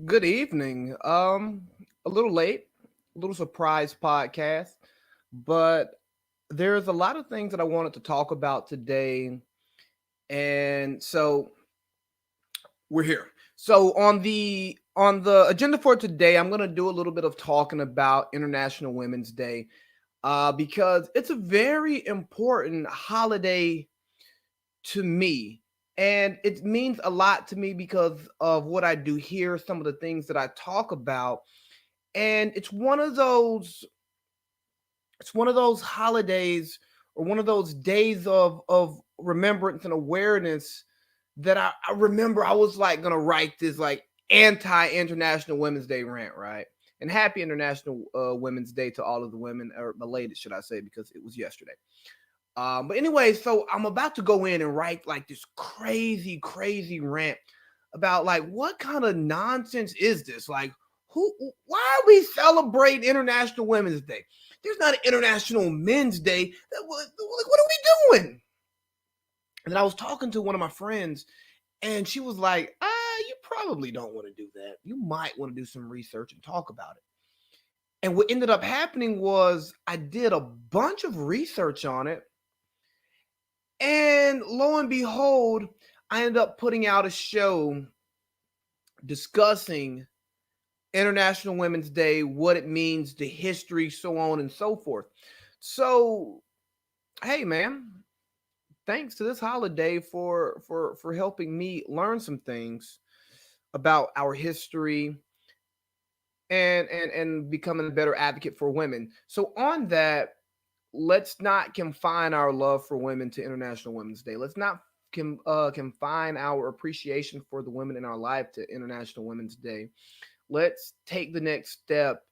Good evening. A little late, a little surprise podcast, but there's a lot of things that I wanted to talk about today, and so we're here. So on the agenda for today, I'm gonna do a little bit of talking about International Women's Day, because it's a very important holiday to me. And it means a lot to me because of what I do here, some of the things that I talk about. And it's one of those holidays or one of those days of remembrance and awareness that I remember I was like gonna write this like anti-International Women's Day rant, right? And happy International Women's Day to all of the women, or belated, should I say, because it was yesterday. But anyway, so I'm about to go in and write like this crazy, crazy rant about like what kind of nonsense is this? Like, who? Why are we celebrating International Women's Day? There's not an International Men's Day. What are we doing? And then I was talking to one of my friends, and she was like, you probably don't want to do that. You might want to do some research and talk about it. And what ended up happening was I did a bunch of research on it. And lo and behold, I ended up putting out a show discussing International Women's Day, what it means, the history, so on and so forth. So, hey man, thanks to this holiday for helping me learn some things about our history and becoming a better advocate for women. So on that, let's not confine our love for women to International Women's Day. Let's not confine our appreciation for the women in our life to International Women's Day. Let's take the next step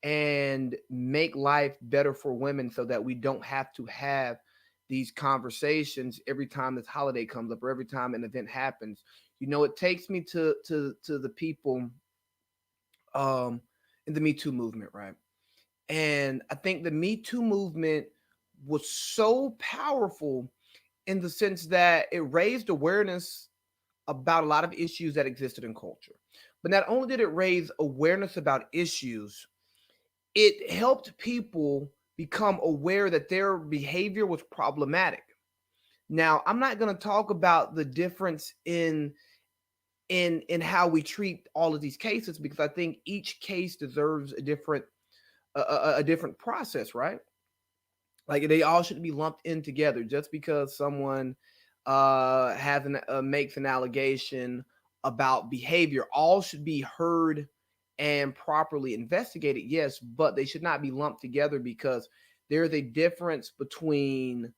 and make life better for women so that we don't have to have these conversations every time this holiday comes up or every time an event happens. It takes me to the people um in the Me Too movement, right? And I think the Me Too movement was so powerful in the sense that it raised awareness about a lot of issues that existed in culture. But not only did it raise awareness about issues, it helped people become aware that their behavior was problematic. Now, I'm not going to talk about the difference in how we treat all of these cases because I think each case deserves a different process, right? Like they all should be lumped in together. Just because someone makes an allegation about behavior, all should be heard and properly investigated. Yes, but they should not be lumped together because there's a difference between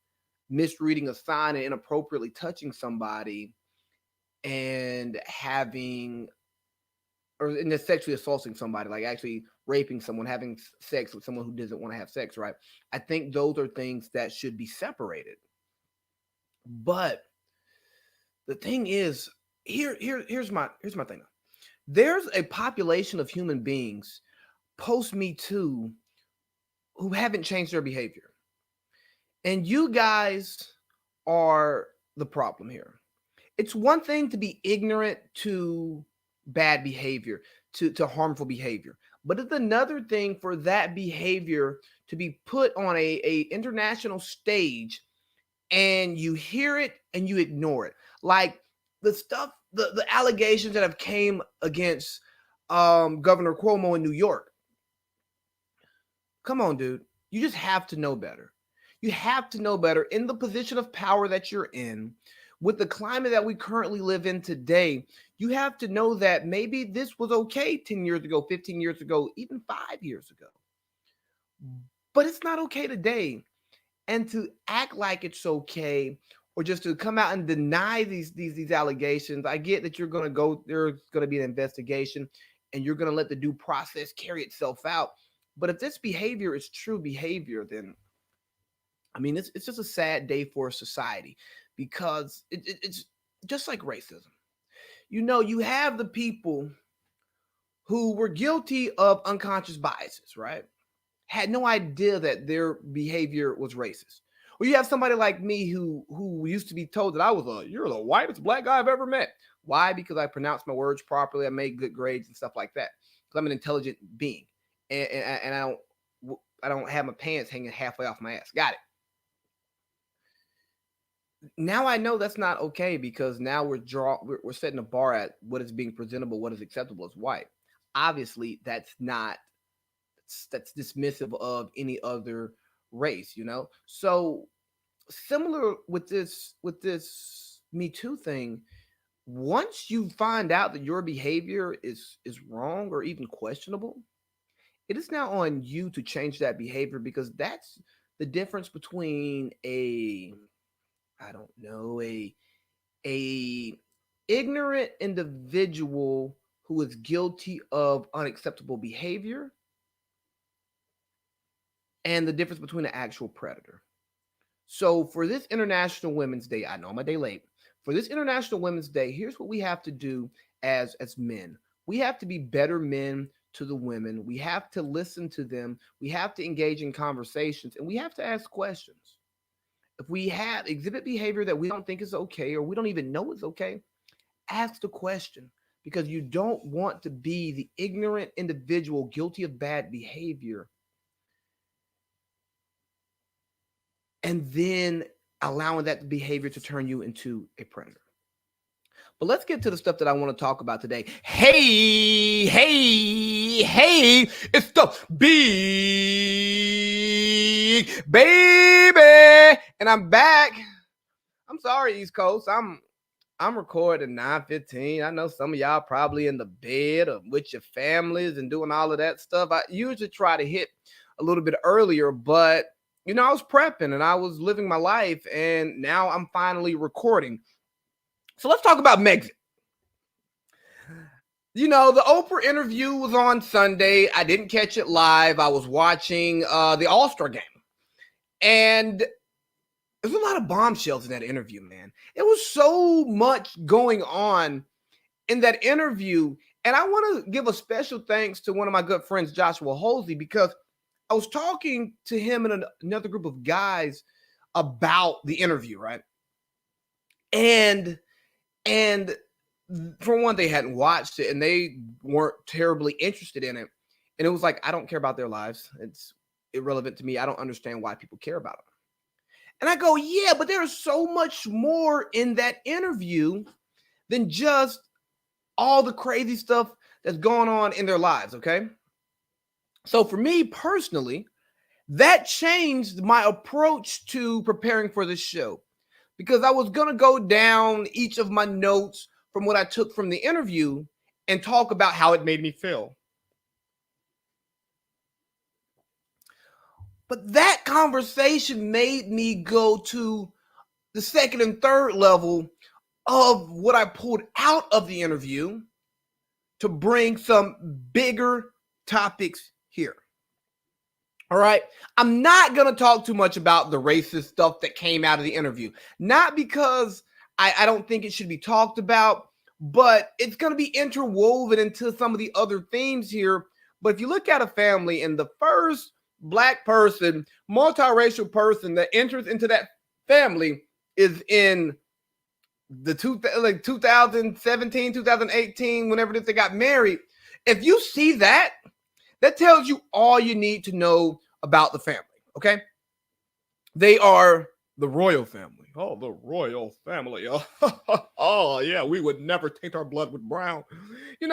misreading a sign and inappropriately touching somebody and having or in the sexually assaulting somebody, like actually raping someone, having sex with someone who doesn't want to have sex, right? I think those are things that should be separated. But the thing is, here's my thing. There's a population of human beings post Me Too who haven't changed their behavior, and you guys are the problem here. It's one thing to be ignorant to bad behavior, to harmful behavior, but it's another thing for that behavior to be put on a international stage and you hear it and you ignore it. Like the allegations that have came against Governor Cuomo in New York. Come on, dude. You just have to know better. You have to know better in the position of power that you're in, with the climate that we currently live in today. You have to know that maybe this was okay 10 years ago, 15 years ago, even 5 years ago. But it's not okay today. And to act like it's okay or just to come out and deny these allegations, I get that there's going to be an investigation and you're going to let the due process carry itself out. But if this behavior is true behavior, then I mean, it's just a sad day for society because it's just like racism. You have the people who were guilty of unconscious biases, right? Had no idea that their behavior was racist. Or you have somebody like me who used to be told that I was you're the whitest black guy I've ever met. Why? Because I pronounce my words properly. I make good grades and stuff like that. Because I'm an intelligent being, and I don't have my pants hanging halfway off my ass. Got it. Now I know that's not okay because now we're setting a bar at what is being presentable, what is acceptable as white. Obviously, that's dismissive of any other race, you know. So similar with this Me Too thing, once you find out that your behavior is wrong or even questionable, it is now on you to change that behavior because that's the difference between a I don't know a ignorant individual who is guilty of unacceptable behavior and the difference between an actual predator. So for this International Women's Day, I know I'm a day late. For this International Women's Day, here's what we have to do as men. We have to be better men to the women. We have to listen to them. We have to engage in conversations, and we have to ask questions. If we have exhibit behavior that we don't think is okay or we don't even know is okay, ask the question because you don't want to be the ignorant individual guilty of bad behavior and then allowing that behavior to turn you into a predator. But let's get to the stuff that I want to talk about today. Hey, it's the big baby. And I'm back. I'm sorry, East Coast. I'm recording 9:15. I know some of y'all probably in the bed or with your families and doing all of that stuff. I usually try to hit a little bit earlier, but I was prepping and I was living my life, and now I'm finally recording. So let's talk about Meghan. The Oprah interview was on Sunday. I didn't catch it live. I was watching the All-Star game. And there's a lot of bombshells in that interview, man. It was so much going on in that interview. And I want to give a special thanks to one of my good friends, Joshua Holsey, because I was talking to him and another group of guys about the interview, right? And for one, they hadn't watched it and they weren't terribly interested in it. And it was like, I don't care about their lives. It's irrelevant to me. I don't understand why people care about them. And I go, yeah, but there's so much more in that interview than just all the crazy stuff that's going on in their lives, okay? So for me personally, that changed my approach to preparing for this show because I was going to go down each of my notes from what I took from the interview and talk about how it made me feel. But that conversation made me go to the second and third level of what I pulled out of the interview to bring some bigger topics here. All right. I'm not going to talk too much about the racist stuff that came out of the interview. Not because I don't think it should be talked about, but it's going to be interwoven into some of the other themes here. But if you look at a family and the first Black person, multiracial person that enters into that family is in the 2017, 2018, whenever they got married. If you see that, that tells you all you need to know about the family, okay? They are the royal family. Oh, the royal family. Oh, yeah, we would never taint our blood with brown. When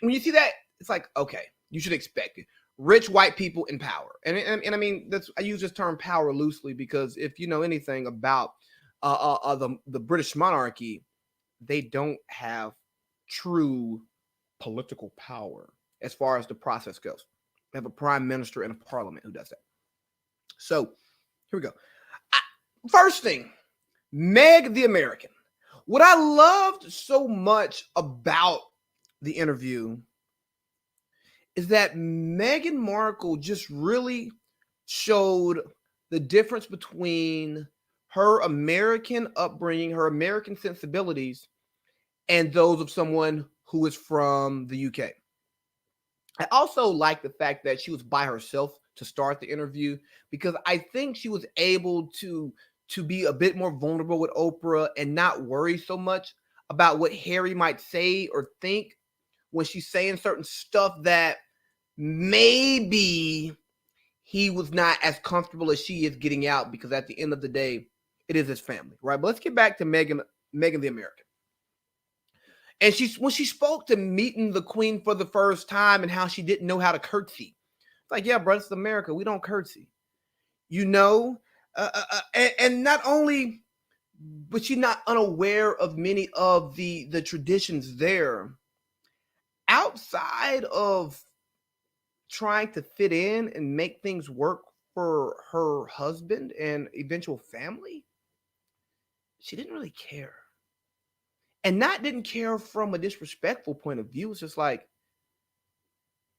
you see that, it's like, okay, you should expect it. Rich white people in power. And I mean, I use this term power loosely because if you know anything about the British monarchy, they don't have true political power as far as the process goes. They have a prime minister and a parliament who does that. So here we go. First thing, Meg the American. What I loved so much about the interview is that Meghan Markle just really showed the difference between her American upbringing, her American sensibilities, and those of someone who is from the UK. I also like the fact that she was by herself to start the interview, because I think she was able to be a bit more vulnerable with Oprah and not worry so much about what Harry might say or think when she's saying certain stuff that maybe he was not as comfortable as she is getting out, because at the end of the day, it is his family, right? But let's get back to Meghan the American. And when she spoke to meeting the Queen for the first time and how she didn't know how to curtsy. It's like, yeah, bro, it's America. We don't curtsy. You know? And not only, but she's not unaware of many of the traditions there. Outside of trying to fit in and make things work for her husband and eventual family, she didn't really care. And not didn't care from a disrespectful point of view. It's just like,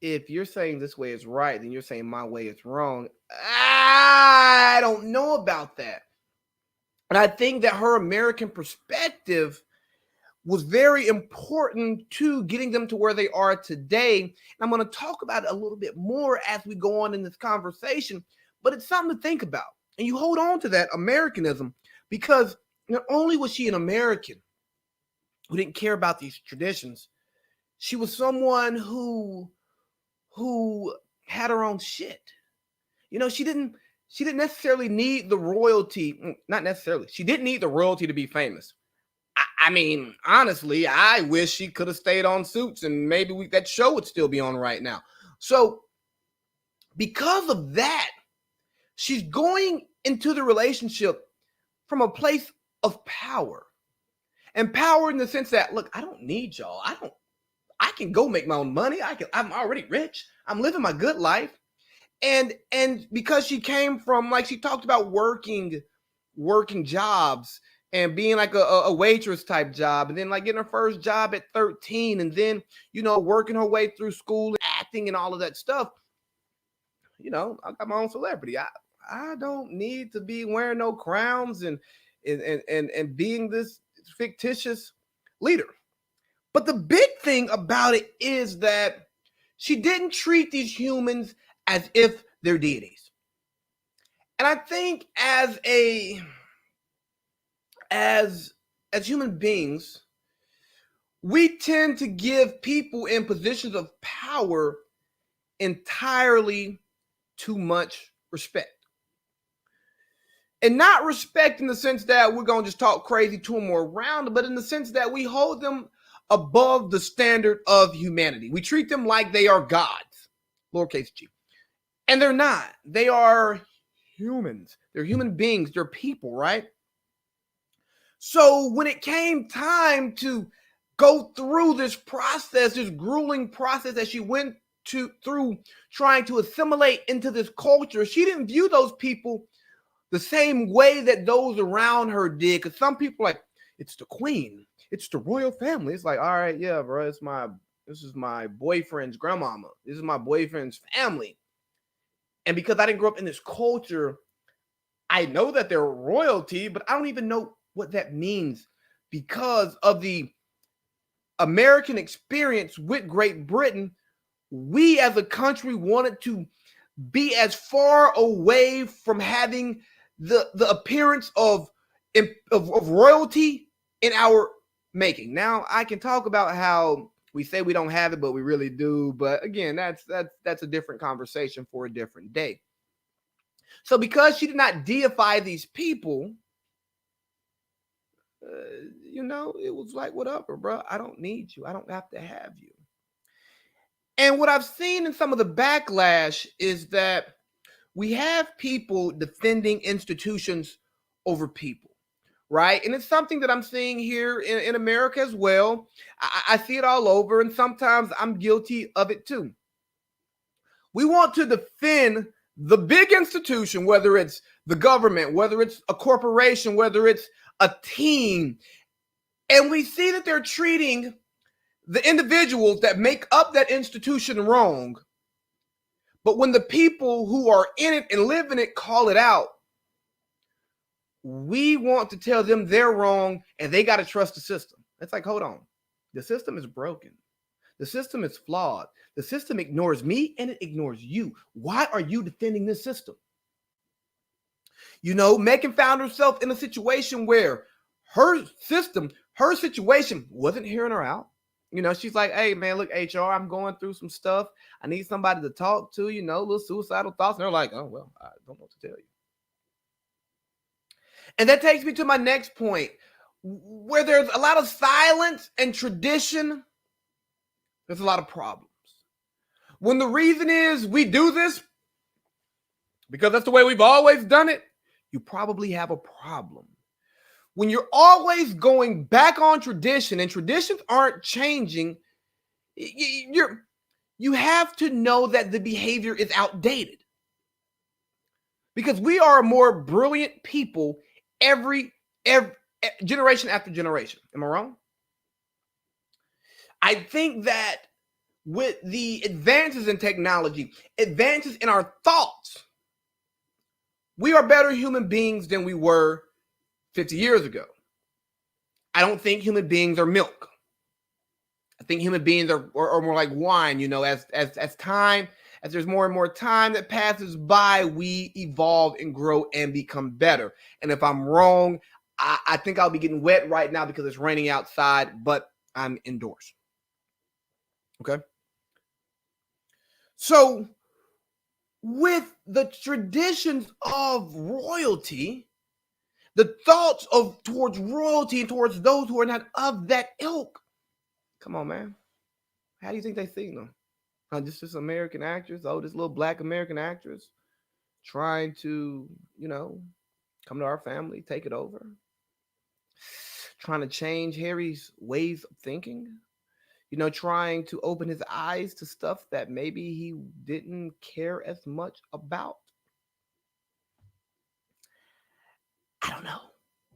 if you're saying this way is right, then you're saying my way is wrong. I don't know about that. And I think that her American perspective was very important to getting them to where they are today. And I'm going to talk about it a little bit more as we go on in this conversation, but it's something to think about. And you hold on to that Americanism, because not only was she an American who didn't care about these traditions, she was someone who had her own shit. You know, she didn't necessarily need the royalty. Not necessarily. She didn't need the royalty to be famous. I mean, honestly, I wish she could have stayed on Suits, and maybe that show would still be on right now. So because of that, she's going into the relationship from a place of power. And power in the sense that, look, I don't need y'all. I can go make my own money. I'm already rich. I'm living my good life. And because she came from, like, she talked about working jobs and being like a waitress type job, and then like getting her first job at 13, and then, you know, working her way through school and acting and all of that stuff. You know, I got my own celebrity. I don't need to be wearing no crowns and being this fictitious leader. But the big thing about it is that she didn't treat these humans as if they're deities. And I think as human beings, we tend to give people in positions of power entirely too much respect. And not respect in the sense that we're going to just talk crazy to them or around them, but in the sense that we hold them above the standard of humanity. We treat them like they are gods, lowercase g. And they're not. They are humans. They're human beings. They're people, right? So when it came time to go through this process, this grueling process that she went through trying to assimilate into this culture, she didn't view those people the same way that those around her did. Because some people are like, it's the queen, it's the royal family. It's like, all right, yeah, bro, this is my boyfriend's grandmama. This is my boyfriend's family. And because I didn't grow up in this culture, I know that they're royalty, but I don't even know what that means because of the American experience with Great Britain. We as a country wanted to be as far away from having the appearance of royalty in our making. Now, I can talk about how we say we don't have it, but we really do. But again, that's a different conversation for a different day. So because she did not deify these people, you know, it was like, whatever, bro. I don't need you. I don't have to have you. And what I've seen in some of the backlash is that we have people defending institutions over people, right? And it's something that I'm seeing here in America as well. I see it all over, and sometimes I'm guilty of it too. We want to defend the big institution, whether it's the government, whether it's a corporation, whether it's a team, and we see that they're treating the individuals that make up that institution wrong. But when the people who are in it and live in it call it out, we want to tell them they're wrong and they got to trust the system. It's like, hold on. The system is broken. The system is flawed. The system ignores me and it ignores you. Why are you defending this system? Meghan found herself in a situation where her situation wasn't hearing her out. She's like, hey, man, look, HR, I'm going through some stuff. I need somebody to talk to, little suicidal thoughts. And they're like, oh, well, I don't know what to tell you. And that takes me to my next point, where there's a lot of silence and tradition. There's a lot of problems. When the reason is we do this because that's the way we've always done it, you probably have a problem. When you're always going back on tradition and traditions aren't changing, you have to know that the behavior is outdated. Because we are more brilliant people every generation after generation. Am I wrong? I think that with the advances in technology, advances in our thoughts, we are better human beings than we were 50 years ago. I don't think human beings are milk. I think human beings are more like wine, as there's more and more time that passes by, we evolve and grow and become better. And if I'm wrong, I think I'll be getting wet right now because it's raining outside, but I'm indoors. Okay? So, with the traditions of royalty, the thoughts towards royalty and towards those who are not of that ilk, come on, man. How do you think they see them? This American actress, this little black American actress trying to, come to our family, take it over. Trying to change Harry's ways of thinking. Trying to open his eyes to stuff that maybe he didn't care as much about. I don't know,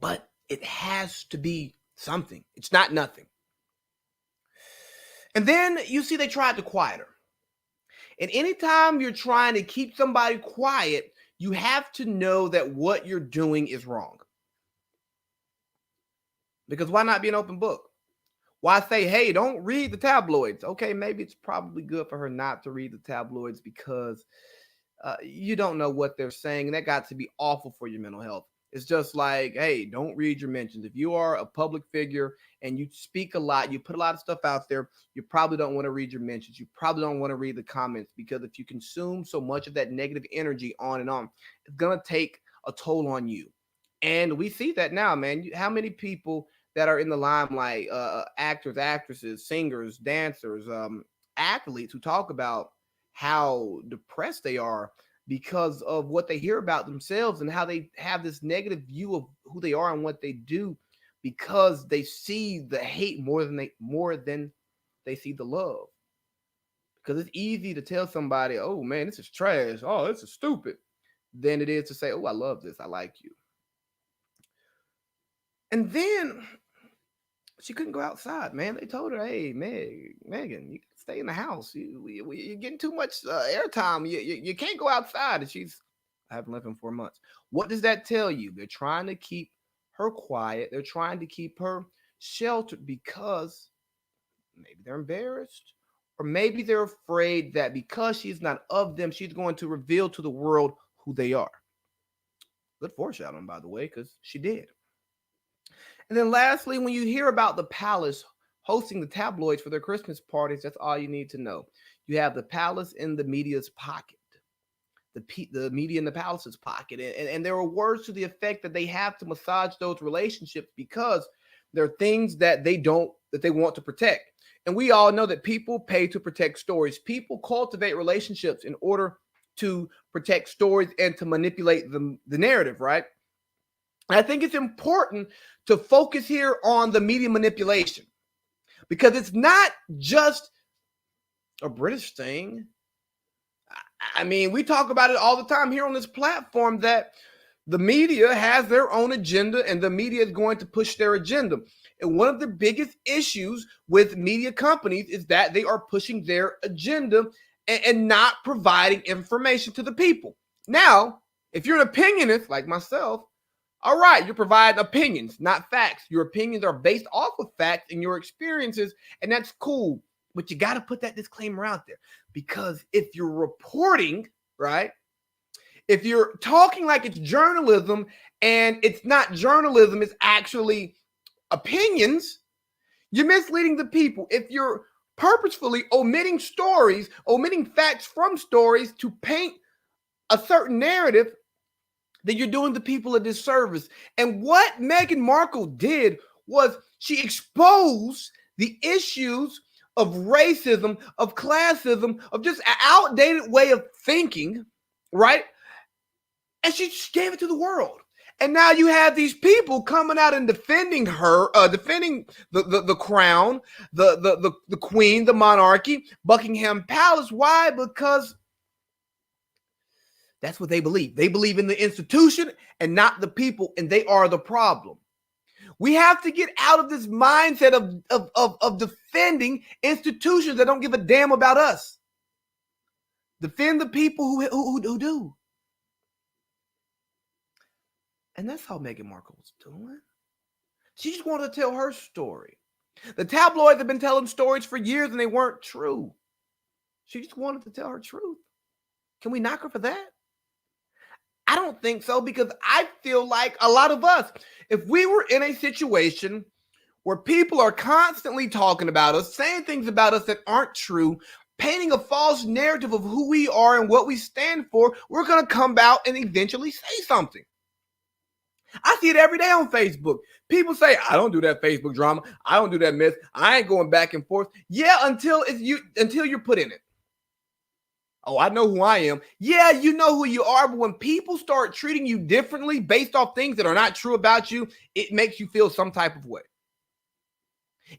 but it has to be something. It's not nothing. And then you see they tried to quiet her. And anytime you're trying to keep somebody quiet, you have to know that what you're doing is wrong. Because why not be an open book? Why say, hey, don't read the tabloids? Okay, maybe it's probably good for her not to read the tabloids because you don't know what they're saying. And that got to be awful for your mental health. It's just like, hey, don't read your mentions. If you are a public figure and you speak a lot, you put a lot of stuff out there, you probably don't want to read your mentions. You probably don't want to read the comments, because if you consume so much of that negative energy on and on, it's going to take a toll on you. And we see that now, man. How many people that are in the limelight, actors, actresses, singers, dancers, athletes who talk about how depressed they are because of what they hear about themselves and how they have this negative view of who they are and what they do, because they see the hate more than they see the love. Because it's easy to tell somebody, oh man, this is trash, oh, this is stupid, than it is to say, oh, I love this, I like you. And then she couldn't go outside, man. They told her, hey, Meghan, you stay in the house. You're getting too much airtime. You can't go outside. And I haven't left in 4 months. What does that tell you? They're trying to keep her quiet. They're trying to keep her sheltered because maybe they're embarrassed, or maybe they're afraid that because she's not of them, she's going to reveal to the world who they are. Good foreshadowing, by the way, because she did. And then lastly, when you hear about the palace hosting the tabloids for their Christmas parties, that's all you need to know. You have the palace in the media's pocket, the media in the palace's pocket. And there are words to the effect that they have to massage those relationships because there are things that they want to protect. And we all know that people pay to protect stories. People cultivate relationships in order to protect stories and to manipulate the narrative, right? And I think it's important to focus here on the media manipulation, because it's not just a British thing. I mean, we talk about it all the time here on this platform that the media has their own agenda and the media is going to push their agenda. And one of the biggest issues with media companies is that they are pushing their agenda and not providing information to the people. Now, if you're an opinionist like myself, all right, you're providing opinions, not facts. Your opinions are based off of facts and your experiences, and that's cool. But you got to put that disclaimer out there, because if you're reporting, right, if you're talking like it's journalism and it's not journalism, it's actually opinions, you're misleading the people. If you're purposefully omitting stories, omitting facts from stories to paint a certain narrative, then you're doing the people a disservice. And what Meghan Markle did was she exposed the issues of racism, of classism, of just an outdated way of thinking, right? And she gave it to the world. And now you have these people coming out and defending her, defending the crown, the queen, the monarchy, Buckingham Palace. Why? Because that's what they believe. They believe in the institution and not the people, and they are the problem. We have to get out of this mindset of defending institutions that don't give a damn about us. Defend the people who do. And that's how Meghan Markle was doing. She just wanted to tell her story. The tabloids have been telling stories for years and they weren't true. She just wanted to tell her truth. Can we knock her for that? I don't think so, because I feel like a lot of us, if we were in a situation where people are constantly talking about us, saying things about us that aren't true, painting a false narrative of who we are and what we stand for, we're going to come out and eventually say something. I see it every day on Facebook. People say, I don't do that Facebook drama. I don't do that mess. I ain't going back and forth. Yeah, until you're put in it. Oh, I know who I am. Yeah, you know who you are, but when people start treating you differently based off things that are not true about you, it makes you feel some type of way.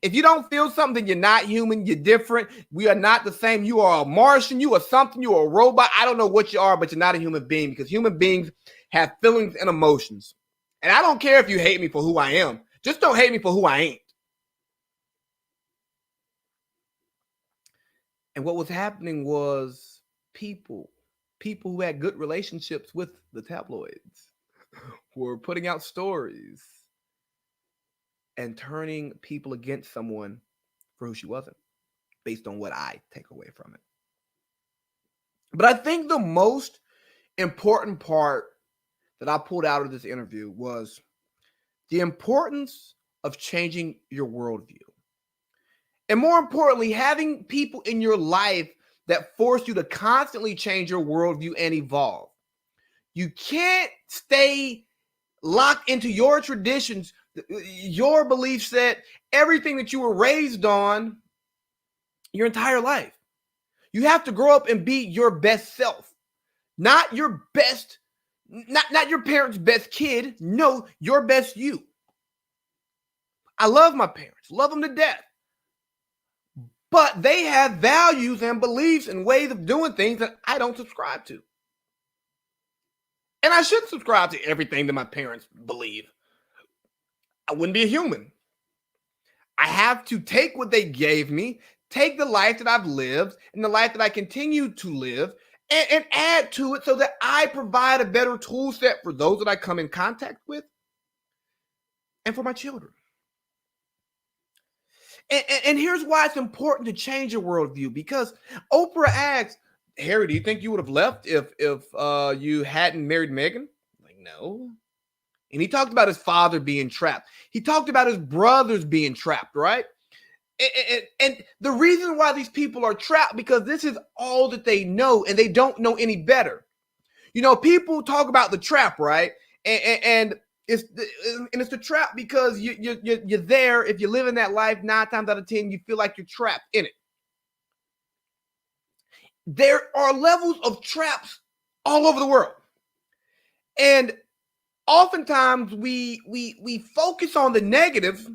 If you don't feel something, you're not human, you're different. We are not the same. You are a Martian, you are something, you are a robot. I don't know what you are, but you're not a human being, because human beings have feelings and emotions. And I don't care if you hate me for who I am. Just don't hate me for who I ain't. And what was happening was people who had good relationships with the tabloids were putting out stories and turning people against someone for who she wasn't, based on what I take away from it. But I think the most important part that I pulled out of this interview was the importance of changing your worldview. And more importantly, having people in your life that force you to constantly change your worldview and evolve. You can't stay locked into your traditions, your belief set, everything that you were raised on your entire life. You have to grow up and be your best self, not your best, not your parents' best kid. No, your best you. I love my parents, love them to death. But they have values and beliefs and ways of doing things that I don't subscribe to. And I shouldn't subscribe to everything that my parents believe. I wouldn't be a human. I have to take what they gave me, take the life that I've lived and the life that I continue to live, and add to it so that I provide a better tool set for those that I come in contact with and for my children. And here's why it's important to change your worldview, because Oprah asked, Harry, do you think you would have left if you hadn't married Meghan? Like, no. And he talked about his father being trapped. He talked about his brothers being trapped, right? And the reason why these people are trapped, because this is all that they know, and they don't know any better. You know, people talk about the trap, right? And it's the trap because you're there. If you live in that life, 9 times out of 10, you feel like you're trapped in it. There are levels of traps all over the world. And oftentimes we focus on the negative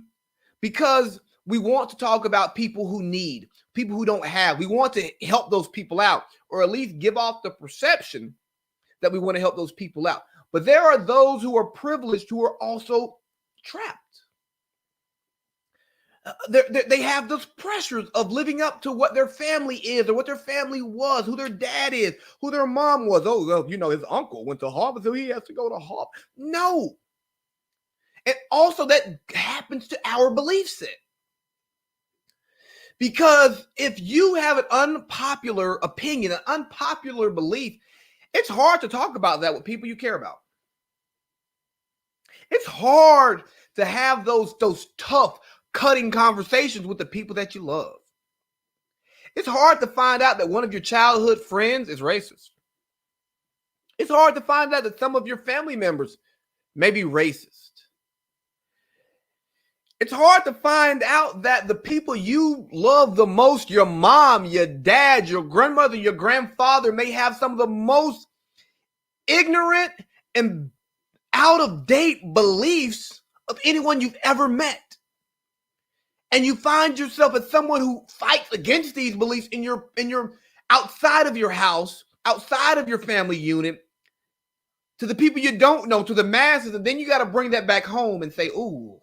because we want to talk about people who need, people who don't have. We want to help those people out, or at least give off the perception that we want to help those people out. But there are those who are privileged who are also trapped. They have those pressures of living up to what their family is, or what their family was, who their dad is, who their mom was. Oh, well, you know, his uncle went to Harvard, so he has to go to Harvard. No. And also that happens to our belief set. Because if you have an unpopular opinion, an unpopular belief, it's hard to talk about that with people you care about. It's hard to have those tough, cutting conversations with the people that you love. It's hard to find out that one of your childhood friends is racist. It's hard to find out that some of your family members may be racist. It's hard to find out that the people you love the most, your mom, your dad, your grandmother, your grandfather, may have some of the most ignorant and out-of-date beliefs of anyone you've ever met. And you find yourself as someone who fights against these beliefs in your outside of your house, outside of your family unit, to the people you don't know, to the masses, and then you got to bring that back home and say, ooh,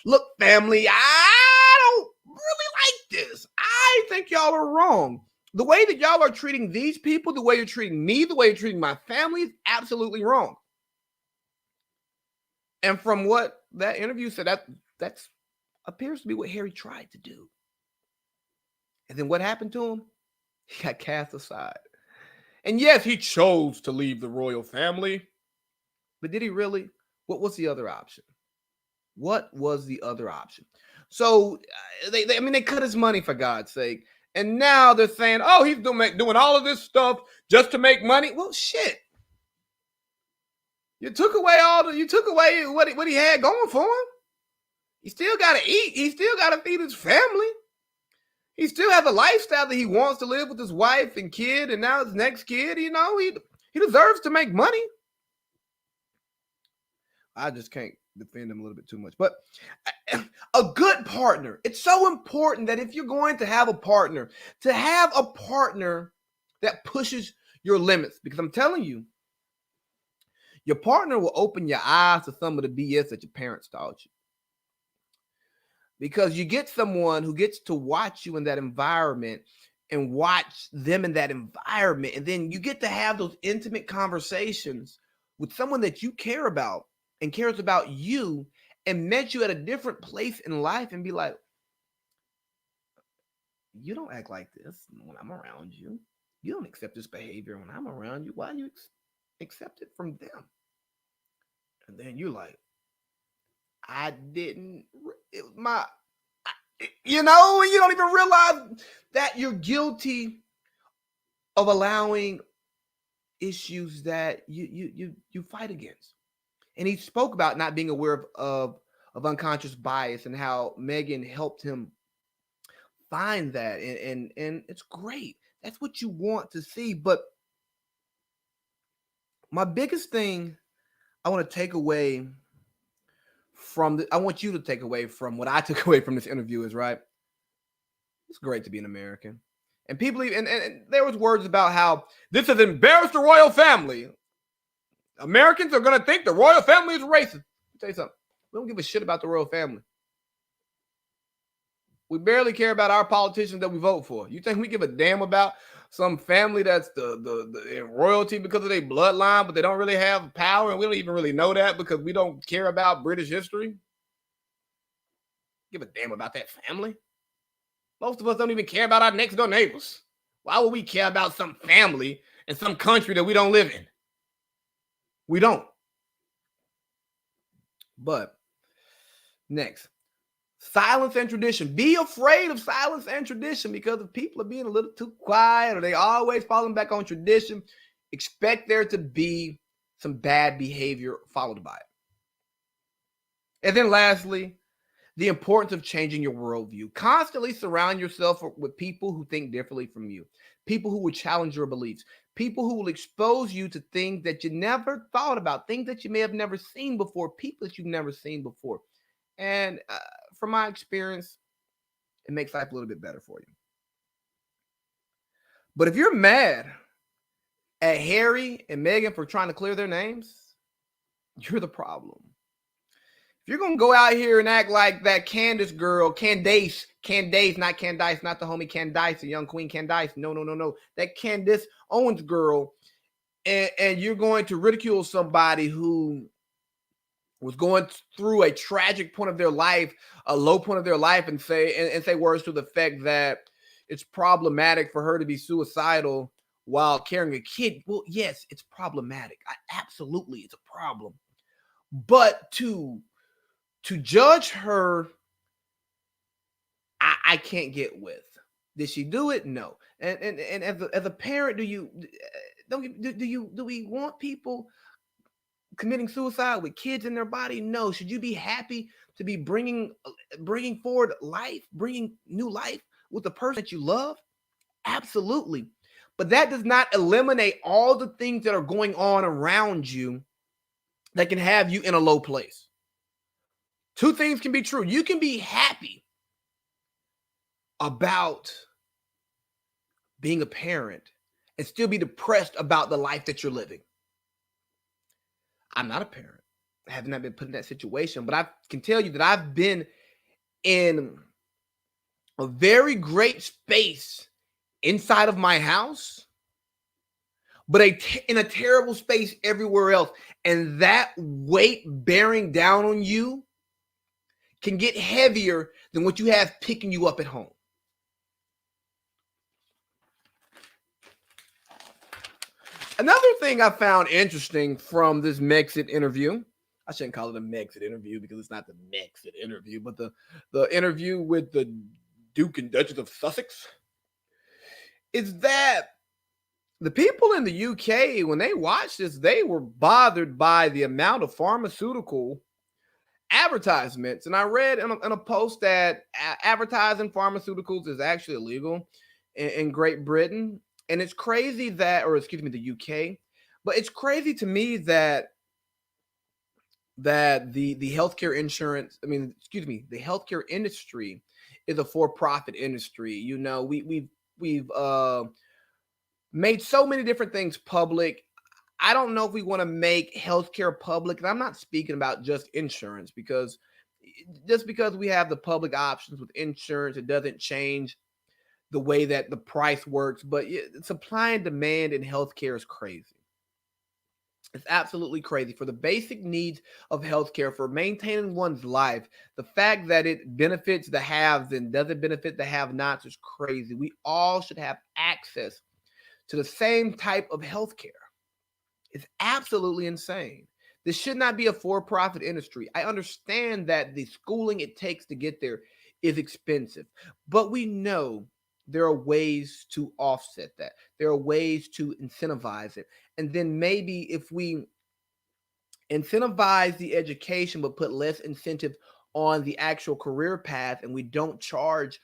look, family, I don't really like this. I think y'all are wrong. The way that y'all are treating these people, the way you're treating me, the way you're treating my family is absolutely wrong. And from what that interview said, that's appears to be what Harry tried to do. And then what happened to him? He got cast aside. And yes, he chose to leave the royal family. But did he really? What was the other option? What was the other option? So they cut his money, for God's sake. And now they're saying, oh, he's doing all of this stuff just to make money. Well, shit. You took away what he had going for him. He still got to eat. He still got to feed his family. He still has a lifestyle that he wants to live with his wife and kid, and now his next kid, he deserves to make money. I just can't defend him a little bit too much. But a good partner, it's so important that if you're going to have a partner that pushes your limits. Because I'm telling you, your partner will open your eyes to some of the BS that your parents taught you. Because you get someone who gets to watch you in that environment and watch them in that environment. And then you get to have those intimate conversations with someone that you care about and cares about you and met you at a different place in life and be like, you don't act like this when I'm around you. You don't accept this behavior when I'm around you. Why do you accept it from them? And then you're like, I didn't, it was you don't even realize that you're guilty of allowing issues that you fight against. And he spoke about not being aware of unconscious bias and how Meghan helped him find that. And it's great. That's what you want to see. But my biggest thing I want to take away I want you to take away from what I took away from this interview is, right, it's great to be an American. And people, and there was words about how this has embarrassed the royal family. Americans are going to think the royal family is racist. Let me tell you something. We don't give a shit about the royal family. We barely care about our politicians that we vote for. You think we give a damn about some family that's the royalty because of their bloodline, but they don't really have power, and we don't even really know that because we don't care about British history? Give a damn about that family? Most of us don't even care about our next door neighbors. Why would we care about some family in some country that we don't live in? We don't. But next, silence and tradition. Be afraid of silence and tradition, because if people are being a little too quiet or they always falling back on tradition, expect there to be some bad behavior followed by it. And then lastly, the importance of changing your worldview. Constantly surround yourself with people who think differently from you, people who will challenge your beliefs, people who will expose you to things that you never thought about, things that you may have never seen before, people that you've never seen before. And from my experience, it makes life a little bit better for you. But if you're mad at Harry and Meghan for trying to clear their names, you're the problem. If you're going to go out here and act like that Candace girl, Candace, not Candice, not the homie Candice, the young queen Candice. No. That Candace Owens girl. And you're going to ridicule somebody who was going through a tragic point of their life, a low point of their life, and say words to the effect that it's problematic for her to be suicidal while carrying a kid. Well, yes, it's problematic. Absolutely, it's a problem. But to judge her, I can't get with. Did she do it? No. And as a parent, do we want people committing suicide with kids in their body? No. Should you be happy to be bringing forward life, bringing new life with the person that you love? Absolutely. But that does not eliminate all the things that are going on around you that can have you in a low place. Two things can be true. You can be happy about being a parent and still be depressed about the life that you're living. I'm not a parent. I have not been put in that situation, but I can tell you that I've been in a very great space inside of my house, but in a terrible space everywhere else. And that weight bearing down on you can get heavier than what you have picking you up at home. Another thing I found interesting from this Megxit interview, I shouldn't call it a Megxit interview because it's not the Megxit interview, but the interview with the Duke and Duchess of Sussex, is that the people in the UK, when they watched this, they were bothered by the amount of pharmaceutical advertisements. And I read in a post that advertising pharmaceuticals is actually illegal in Great Britain. And it's crazy that, or excuse me, the UK, but it's crazy to me that the healthcare the healthcare industry is a for-profit industry. You know, we've made so many different things public. I don't know if we want to make healthcare public, and I'm not speaking about just insurance, because just because we have the public options with insurance, it doesn't change the way that the price works. But supply and demand in healthcare is crazy. It's absolutely crazy. For the basic needs of healthcare, for maintaining one's life, the fact that it benefits the haves and doesn't benefit the have-nots is crazy. We all should have access to the same type of healthcare. It's absolutely insane. This should not be a for-profit industry. I understand that the schooling it takes to get there is expensive, but we know there are ways to offset that. There are ways to incentivize it. And then maybe if we incentivize the education but put less incentive on the actual career path, and we don't charge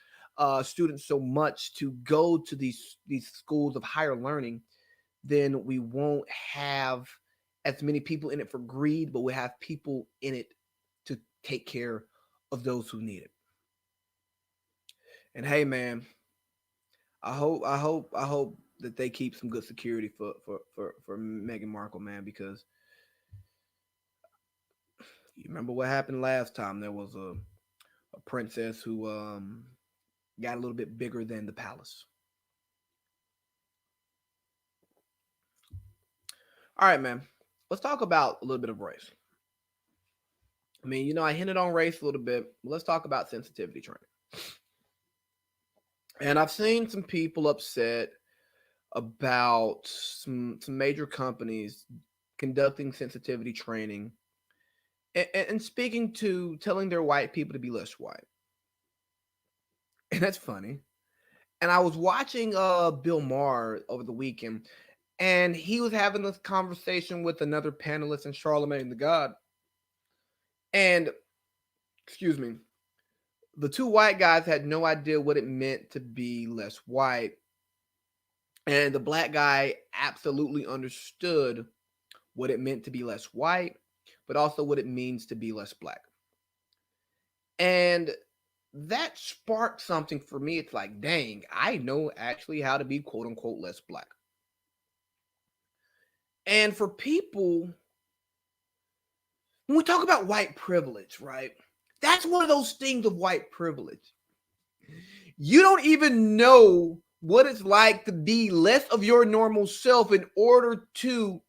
students so much to go to these schools of higher learning, then we won't have as many people in it for greed, but we have people in it to take care of those who need it. And hey, man, I hope that they keep some good security for Meghan Markle, man, because you remember what happened last time. There was a princess who got a little bit bigger than the palace. All right, man. Let's talk about a little bit of race. I mean, you know, I hinted on race a little bit. But let's talk about sensitivity training. And I've seen some people upset about some major companies conducting sensitivity training and telling their white people to be less white. And that's funny. And I was watching Bill Maher over the weekend, and he was having this conversation with another panelist in Charlemagne the God. And, excuse me, the two white guys had no idea what it meant to be less white. And the black guy absolutely understood what it meant to be less white, but also what it means to be less black. And that sparked something for me. It's like, dang, I know actually how to be quote unquote less black. And for people, when we talk about white privilege, right? That's one of those things of white privilege. You don't even know what it's like to be less of your normal self in order to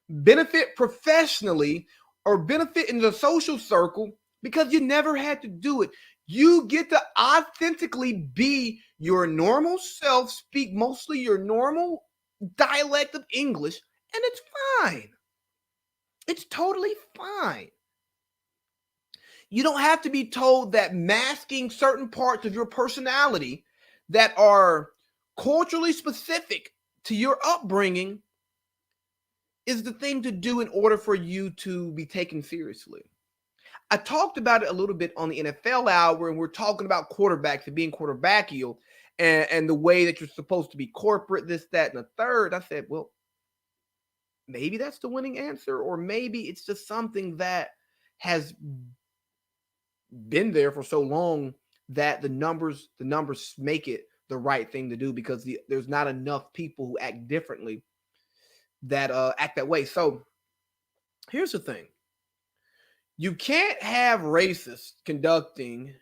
benefit professionally or benefit in the social circle because you never had to do it. You get to authentically be your normal self, speak mostly your normal dialect of English, and it's fine. It's totally fine. You don't have to be told that masking certain parts of your personality that are culturally specific to your upbringing is the thing to do in order for you to be taken seriously. I talked about it a little bit on the NFL hour, and we're talking about quarterbacks and being quarterbackial and the way that you're supposed to be corporate, this, that, and the third. I said, well, maybe that's the winning answer, or maybe it's just something that has been there for so long that the numbers make it the right thing to do because there's not enough people who act differently that act that way. So here's the thing. You can't have racists conducting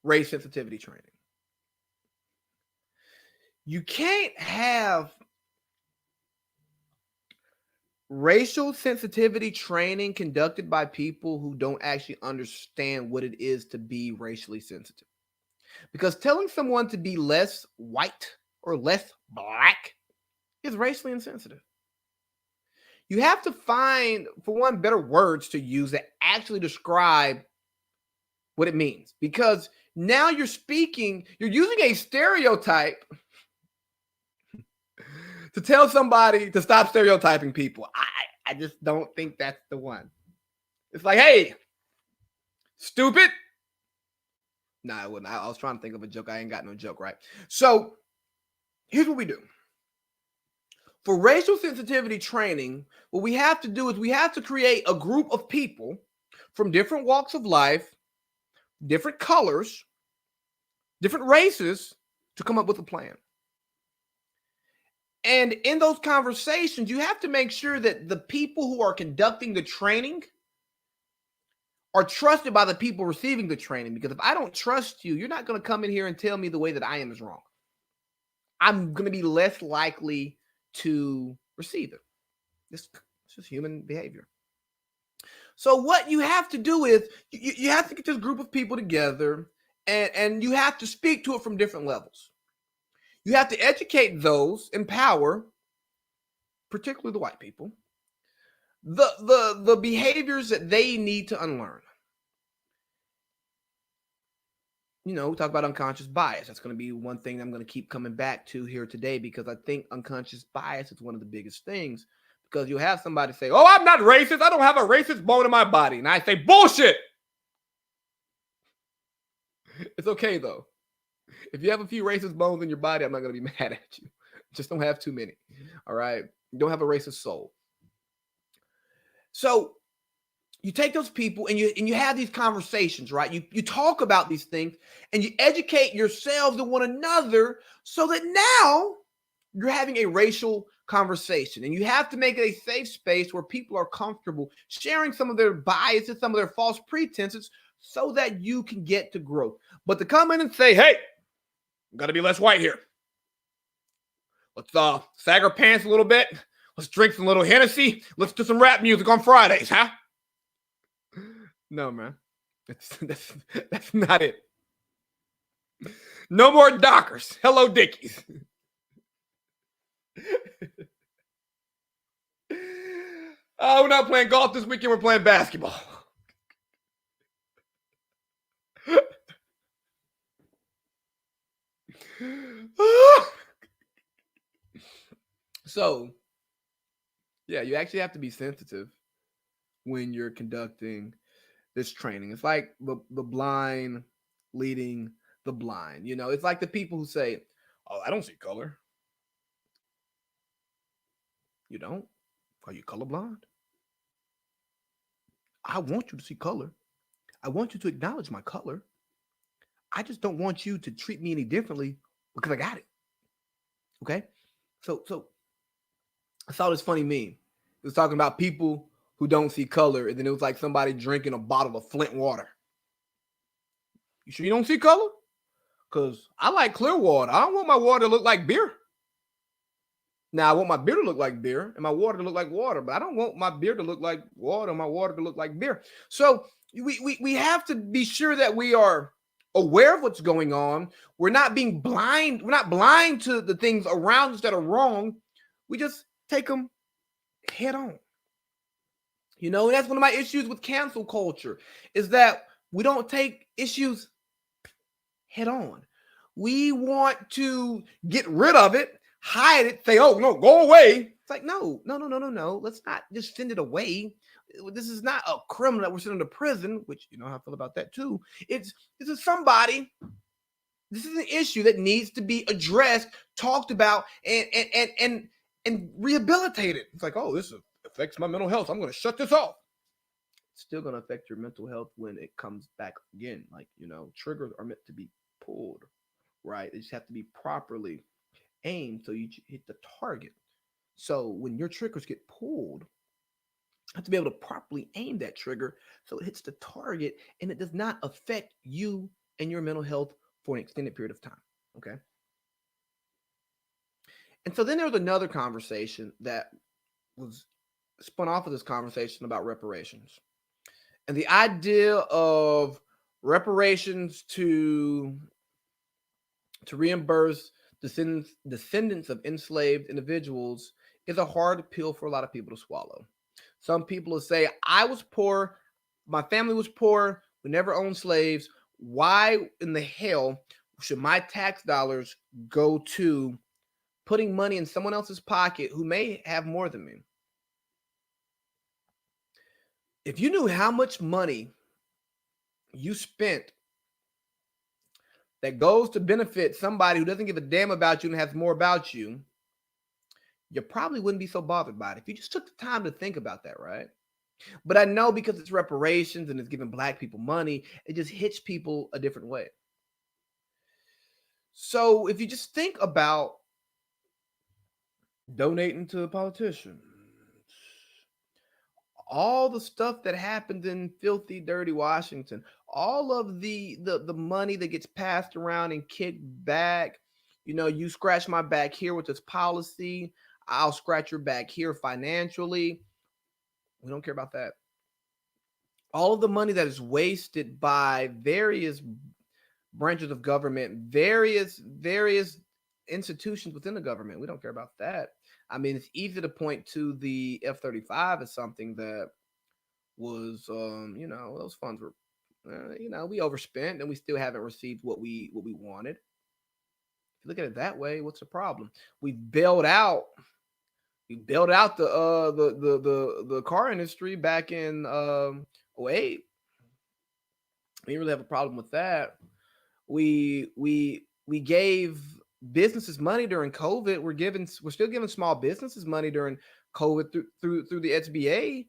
race sensitivity training. You can't have racial sensitivity training conducted by people who don't actually understand what it is to be racially sensitive. Because telling someone to be less white or less black is racially insensitive. You have to find, for one, better words to use that actually describe what it means. Because now you're using a stereotype to tell somebody to stop stereotyping people. I just don't think that's the one. It's like, hey, stupid. No, I wouldn't. I was trying to think of a joke. I ain't got no joke, right? So here's what we do. For racial sensitivity training, what we have to do is we have to create a group of people from different walks of life, different colors, different races to come up with a plan. And in those conversations, you have to make sure that the people who are conducting the training are trusted by the people receiving the training. Because if I don't trust you, you're not going to come in here and tell me the way that I am is wrong. I'm going to be less likely to receive it. This is human behavior. So what you have to do is you have to get this group of people together and you have to speak to it from different levels. You have to educate those, empower, particularly the white people, the behaviors that they need to unlearn. We talk about unconscious bias. That's going to be one thing I'm going to keep coming back to here today because I think unconscious bias is one of the biggest things because you'll have somebody say, oh, I'm not racist. I don't have a racist bone in my body. And I say, bullshit. It's okay, though. If you have a few racist bones in your body, I'm not going to be mad at you. Just don't have too many. All right? You don't have a racist soul. So you take those people and you have these conversations, right? You talk about these things and you educate yourselves and one another so that now you're having a racial conversation. And you have to make it a safe space where people are comfortable sharing some of their biases, some of their false pretenses so that you can get to growth. But to come in and say, hey, got to be less white here. Let's sag our pants a little bit. Let's drink some little Hennessy. Let's do some rap music on Fridays, huh? No, man. That's not it. No more Dockers. Hello, Dickies. We're not playing golf this weekend. We're playing basketball. So, yeah, you actually have to be sensitive when you're conducting this training. It's like the blind leading the blind. It's like the people who say, oh, I don't see color. You don't? Are you colorblind? I want you to see color. I want you to acknowledge my color. I just don't want you to treat me any differently because I got it. Okay? So I saw this funny meme. It was talking about people who don't see color, and then it was like somebody drinking a bottle of Flint water. You sure you don't see color? Because I like clear water. I don't want my water to look like beer. Now I want my beer to look like beer and my water to look like water, but I don't want my beer to look like water and my water to look like beer. So we have to be sure that we are aware of what's going on. We're not being blind. We're not blind to the things around us that are wrong. We just take them head on. You know, and that's one of my issues with cancel culture is that we don't take issues head on. We want to get rid of it, hide it, say, oh, no, go away. It's like, no. Let's not just send it away. This is not a criminal that we're sending to prison, which you know how I feel about that too. This is somebody. This is an issue that needs to be addressed, talked about, and rehabilitated. It's like, oh, this affects my mental health. I'm going to shut this off. It's still going to affect your mental health when it comes back again. Like, you know, triggers are meant to be pulled, right? They just have to be properly aimed so you hit the target. So when your triggers get pulled, you have to be able to properly aim that trigger so it hits the target and it does not affect you and your mental health for an extended period of time. Okay. And so then there was another conversation that was spun off of this conversation about reparations. And the idea of reparations to reimburse descendants of enslaved individuals is a hard pill for a lot of people to swallow. Some people will say, I was poor, my family was poor, we never owned slaves. Why in the hell should my tax dollars go to putting money in someone else's pocket who may have more than me? If you knew how much money you spent that goes to benefit somebody who doesn't give a damn about you and has more about you, you probably wouldn't be so bothered by it if you just took the time to think about that, right? But I know because it's reparations and it's giving black people money, it just hits people a different way. So if you just think about donating to a politician, all the stuff that happened in filthy, dirty Washington, all of the money that gets passed around and kicked back. You know, you scratch my back here with this policy, I'll scratch your back here financially. We don't care about that. All of the money that is wasted by various branches of government, various institutions within the government. We don't care about that. I mean, it's easy to point to the F-35 as something that was, you know, those funds were, you know, we overspent and we still haven't received what we wanted. If you look at it that way, what's the problem? We bailed out. We bailed out the car industry back in 08. We didn't really have a problem with that. We gave businesses money during COVID. We're still giving small businesses money during COVID through the SBA.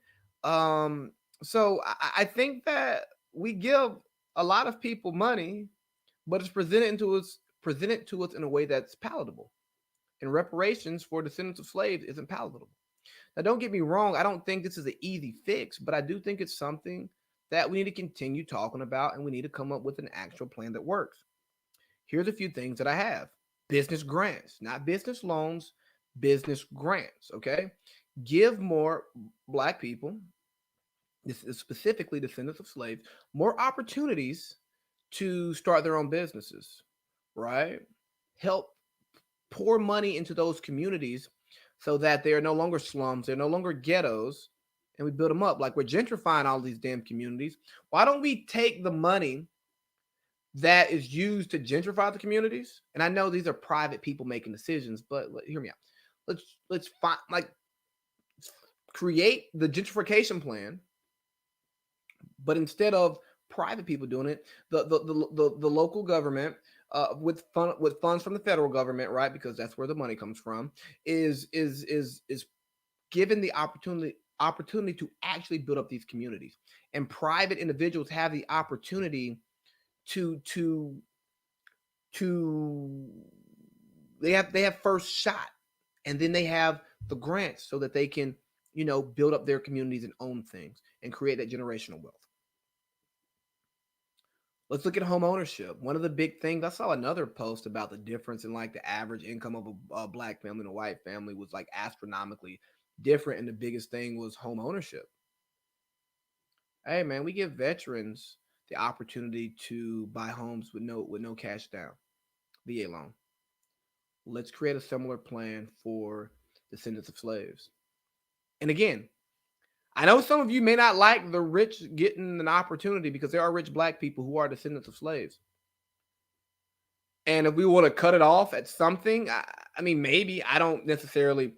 So I think that we give a lot of people money, but it's presented to us in a way that's palatable. And reparations for descendants of slaves isn't palatable. Now, don't get me wrong. I don't think this is an easy fix, but I do think it's something that we need to continue talking about, and we need to come up with an actual plan that works. Here's a few things that I have. Business grants, not business loans, business grants, okay? Give more black people, this is specifically descendants of slaves, more opportunities to start their own businesses, right? Help pour money into those communities so that they are no longer slums, they're no longer ghettos, and we build them up. Like we're gentrifying all these damn communities. Why don't we take the money that is used to gentrify the communities? And I know these are private people making decisions, but hear me out. Let's find like create the gentrification plan, but instead of private people doing it, the local government with funds from the federal government, right? Because that's where the money comes from, is given the opportunity to actually build up these communities, and private individuals have the opportunity to they have first shot, and then they have the grants so that they can, you know, build up their communities and own things and create that generational wealth. Let's look at home ownership. One of the big things, I saw another post about the difference in like the average income of a black family and a white family was like astronomically different. And the biggest thing was home ownership. Hey man, we give veterans the opportunity to buy homes with no cash down, VA loan. Let's create a similar plan for descendants of slaves. And again, I know some of you may not like the rich getting an opportunity because there are rich black people who are descendants of slaves. And if we want to cut it off at something, I mean, maybe I don't necessarily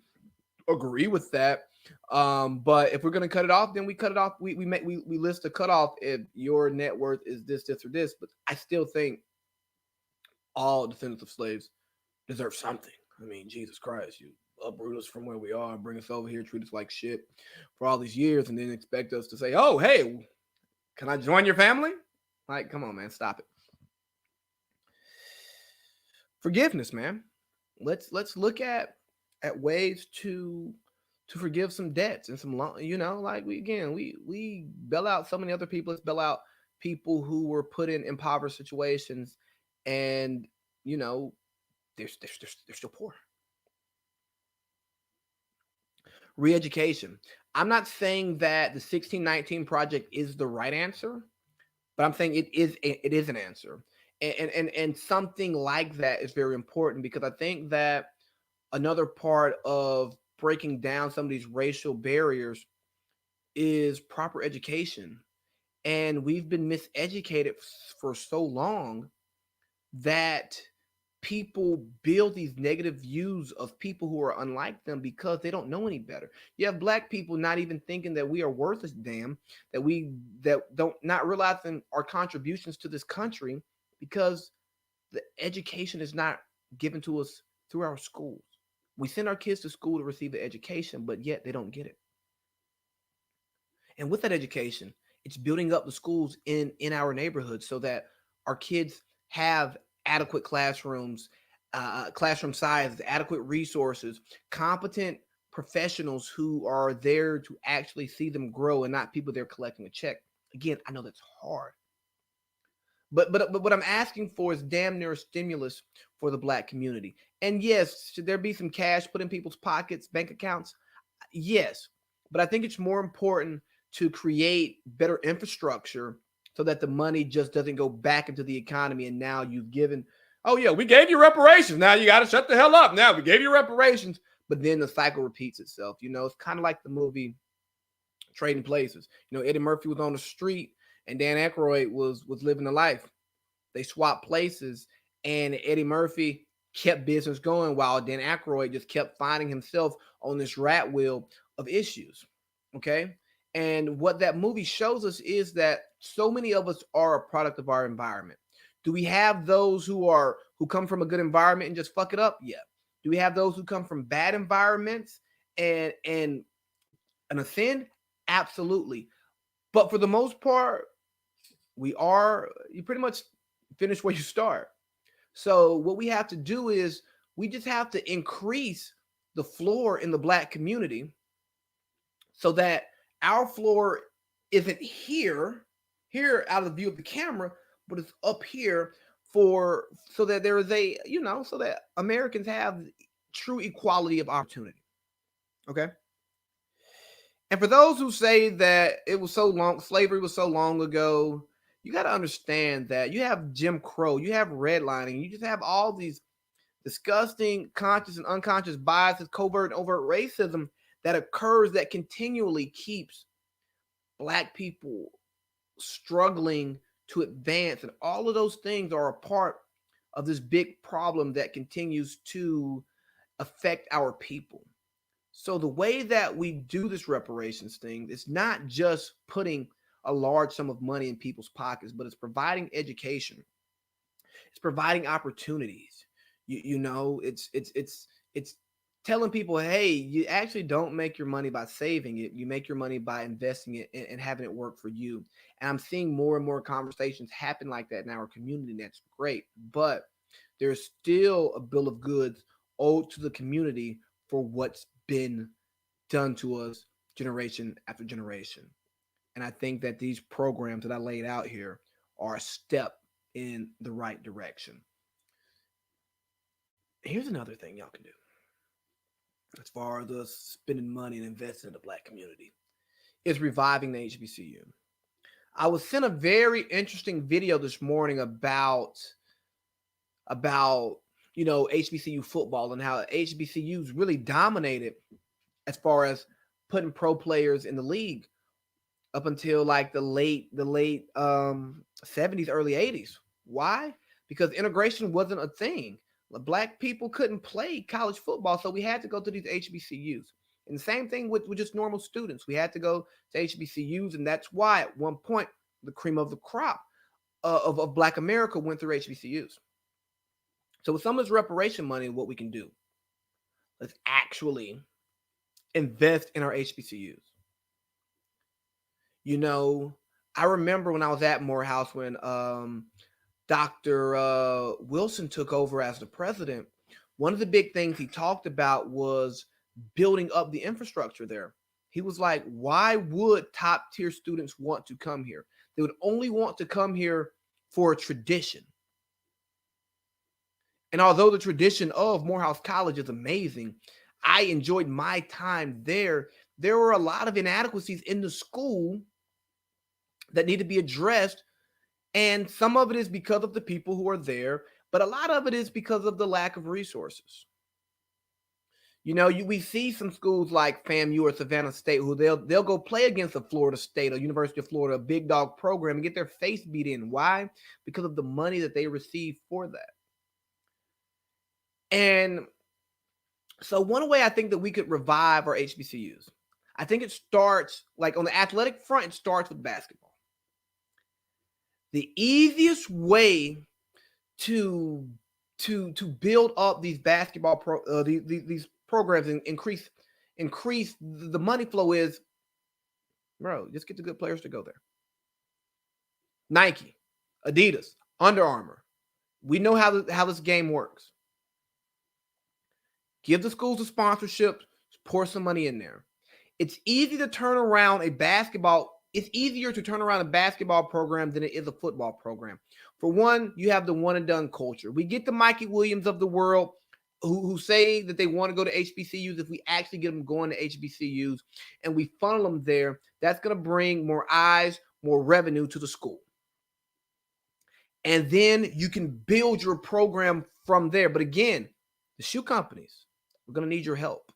agree with that. But if we're going to cut it off, then we cut it off. We list a cutoff if your net worth is this, or this. But I still think all descendants of slaves deserve something. I mean, Jesus Christ, you uproot us from where we are, bring us over here, treat us like shit for all these years, and then expect us to say, "Oh, hey, can I join your family?" Like, come on, man, stop it. Forgiveness, man. Let's look at ways to forgive some debts and some loan. Like we bail out so many other people. Let's bail out people who were put in impoverished situations, and you know they're still poor. Re-education. I'm not saying that the 1619 project is the right answer, but I'm saying it is an answer. And something like that is very important because I think that another part of breaking down some of these racial barriers is proper education. And we've been miseducated for so long that people build these negative views of people who are unlike them because they don't know any better. You have black people not even thinking that we are worth a damn, that don't not realizing our contributions to this country because the education is not given to us through our schools. We send our kids to school to receive the education, but yet they don't get it. And with that education, it's building up the schools in our neighborhoods so that our kids have adequate classrooms, classroom sizes, adequate resources, competent professionals who are there to actually see them grow and not people there collecting a check. Again, I know that's hard. But what I'm asking for is damn near a stimulus for the black community. And yes, should there be some cash put in people's pockets, bank accounts? Yes, but I think it's more important to create better infrastructure so that the money just doesn't go back into the economy. And now you've given, oh yeah, we gave you reparations. Now you got to shut the hell up. Now we gave you reparations, but then the cycle repeats itself. It's kind of like the movie Trading Places. Eddie Murphy was on the street and Dan Aykroyd was living the life. They swapped places, and Eddie Murphy kept business going while Dan Aykroyd just kept finding himself on this rat wheel of issues. Okay. And what that movie shows us is that so many of us are a product of our environment. Do we have those who come from a good environment and just fuck it up? Yeah. Do we have those who come from bad environments and offend? Absolutely. But for the most part, you pretty much finish where you start. So what we have to do is we just have to increase the floor in the black community so that our floor isn't here out of the view of the camera, but it's up here for so that there is so that Americans have true equality of opportunity. Okay. And for those who say that slavery was so long ago, you got to understand that you have Jim Crow, you have redlining, you just have all these disgusting conscious and unconscious biases, covert and overt racism that occurs that continually keeps black people struggling to advance. And all of those things are a part of this big problem that continues to affect our people. So the way that we do this reparations thing is not just putting a large sum of money in people's pockets, but it's providing education. It's providing opportunities. It's telling people, hey, you actually don't make your money by saving it. You make your money by investing it and having it work for you. And I'm seeing more and more conversations happen like that in our community, and that's great. But there's still a bill of goods owed to the community for what's been done to us generation after generation. And I think that these programs that I laid out here are a step in the right direction. Here's another thing y'all can do as far as us spending money and investing in the Black community is reviving the HBCU. I was sent a very interesting video this morning about HBCU football and how HBCUs really dominated as far as putting pro players in the league up until like the late 70s, early 80s. Why? Because integration wasn't a thing. Black people couldn't play college football, so we had to go to these HBCUs. And the same thing with just normal students. We had to go to HBCUs, and that's why at one point the cream of the crop of Black America went through HBCUs. So with some of this reparation money, what we can do, let's actually invest in our HBCUs. You know, I remember when I was at Morehouse when Dr. Wilson took over as the president, one of the big things he talked about was building up the infrastructure there. He was like, why would top tier students want to come here? They would only want to come here for a tradition. And although the tradition of Morehouse College is amazing, I enjoyed my time there. There were a lot of inadequacies in the school that need to be addressed. And some of it is because of the people who are there, but a lot of it is because of the lack of resources. You know, we see some schools like FAMU or Savannah State who they'll go play against a Florida State or University of Florida, a big dog program, and get their face beat in. Why? Because of the money that they receive for that. And so one way I think that we could revive our HBCUs, I think it starts, like on the athletic front, it starts with basketball. The easiest way to build up these basketball these programs and increase the money flow is, bro, just get the good players to go there. Nike, Adidas, Under Armour. We know how this game works. Give the schools a sponsorship, pour some money in there. It's easy to turn around a basketball. It's easier to turn around a basketball program than it is a football program. For one, you have the one and done culture. We get the Mikey Williams of the world who say that they want to go to HBCUs. If we actually get them going to HBCUs and we funnel them there, that's going to bring more eyes, more revenue to the school. And then you can build your program from there. But again, the shoe companies, we're going to need your help.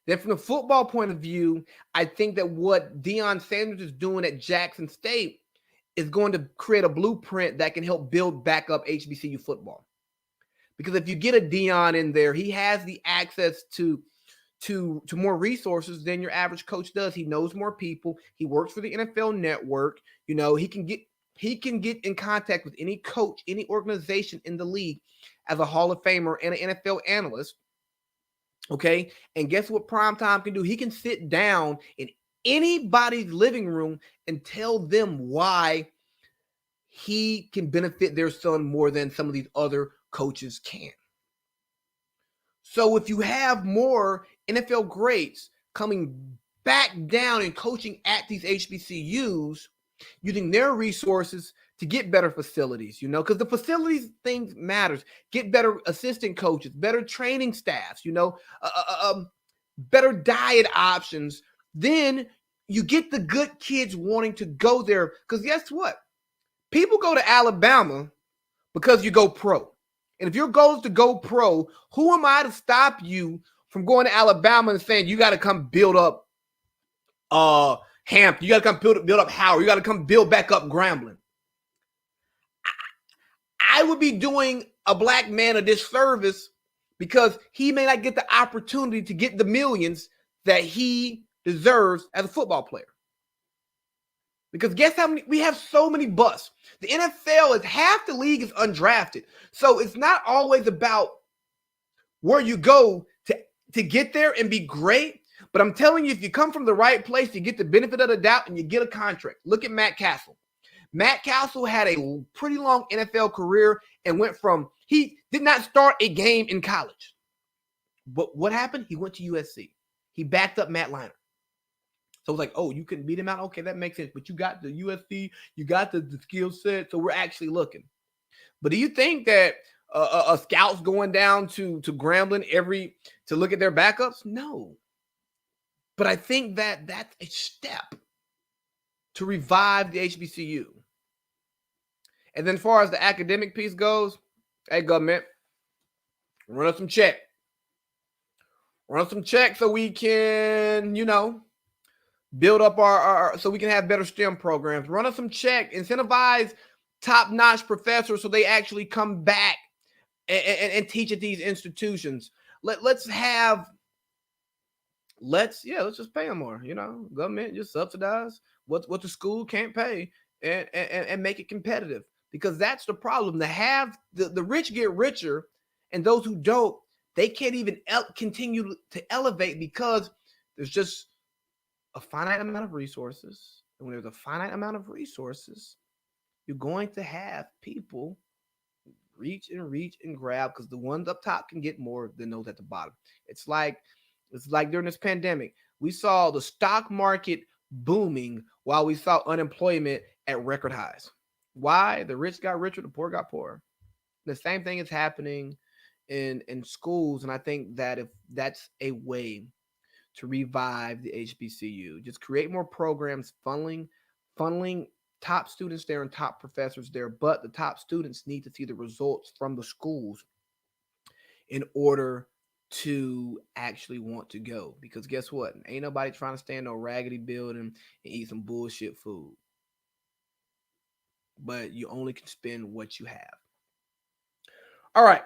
Then from the football point of view, I think that what Deion Sanders is doing at Jackson State is going to create a blueprint that can help build back up HBCU football. Because if you get a Deion in there, he has the access to more resources than your average coach does. He knows more people. He works for the NFL Network. You know, he can get in contact with any coach, any organization in the league as a Hall of Famer and an NFL analyst. Okay. And guess what Primetime can do? He can sit down in anybody's living room and tell them why he can benefit their son more than some of these other coaches can. So if you have more NFL greats coming back down and coaching at these HBCUs, using their resources to get better facilities, you know, because the facilities thing matters. Get better assistant coaches, better training staffs, you know, better diet options. Then you get the good kids wanting to go there. Because guess what? People go to Alabama because you go pro. And if your goal is to go pro, who am I to stop you from going to Alabama and saying you got to come build up Hampton, you got to come build up Howard, you got to come build back up Grambling? I would be doing a black man a disservice because he may not get the opportunity to get the millions that he deserves as a football player. Because guess how many? We have so many busts. The NFL is half the league is undrafted. So it's not always about where you go to get there and be great. But I'm telling you, if you come from the right place, you get the benefit of the doubt and you get a contract. Look at Matt Castle. Matt Castle had a pretty long NFL career and he did not start a game in college. But what happened? He went to USC. He backed up Matt Leinart. So it's like, oh, you couldn't beat him out? Okay, that makes sense. But you got the USC, you got the skill set, so we're actually looking. But do you think that a scout's going down to Grambling to look at their backups? No. But I think that that's a step to revive the HBCU. And then as far as the academic piece goes, hey, government, run us some check. Run us some check so we can, build up so we can have better STEM programs. Run us some check. Incentivize top-notch professors so they actually come back and teach at these institutions. Let's just pay them more. Government just subsidize what the school can't pay and make it competitive, because that's the problem. The rich get richer, and those who don't, they can't even continue to elevate because there's just a finite amount of resources. And when there's a finite amount of resources, you're going to have people reach and grab, because the ones up top can get more than those at the bottom. It's like during this pandemic, we saw the stock market booming while we saw unemployment at record highs. Why? The rich got richer, the poor got poorer. The same thing is happening in schools, and I think that if that's a way to revive the HBCU, just create more programs, funneling top students there and top professors there, but the top students need to see the results from the schools in order to actually want to go. Because guess what? Ain't nobody trying to stay in no raggedy building and eat some bullshit food. But you only can spend what you have. All right.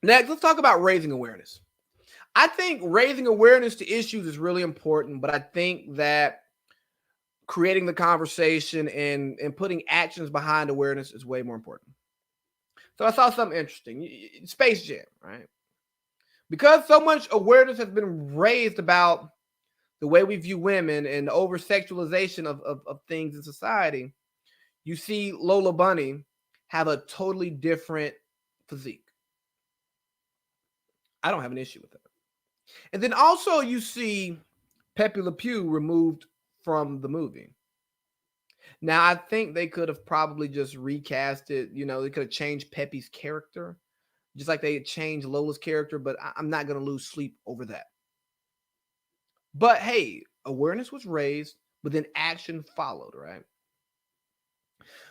Next, let's talk about raising awareness. I think raising awareness to issues is really important, but I think that creating the conversation and putting actions behind awareness is way more important. So I saw something interesting. Space Jam, right? Because so much awareness has been raised about the way we view women and the over-sexualization of things in society, you see Lola Bunny have a totally different physique. I don't have an issue with that. And then also you see Pepe Le Pew removed from the movie. Now, I think they could have probably just recast it. They could have changed Pepe's character, just like they changed Lola's character, but I'm not going to lose sleep over that. But hey, awareness was raised, but then action followed, right?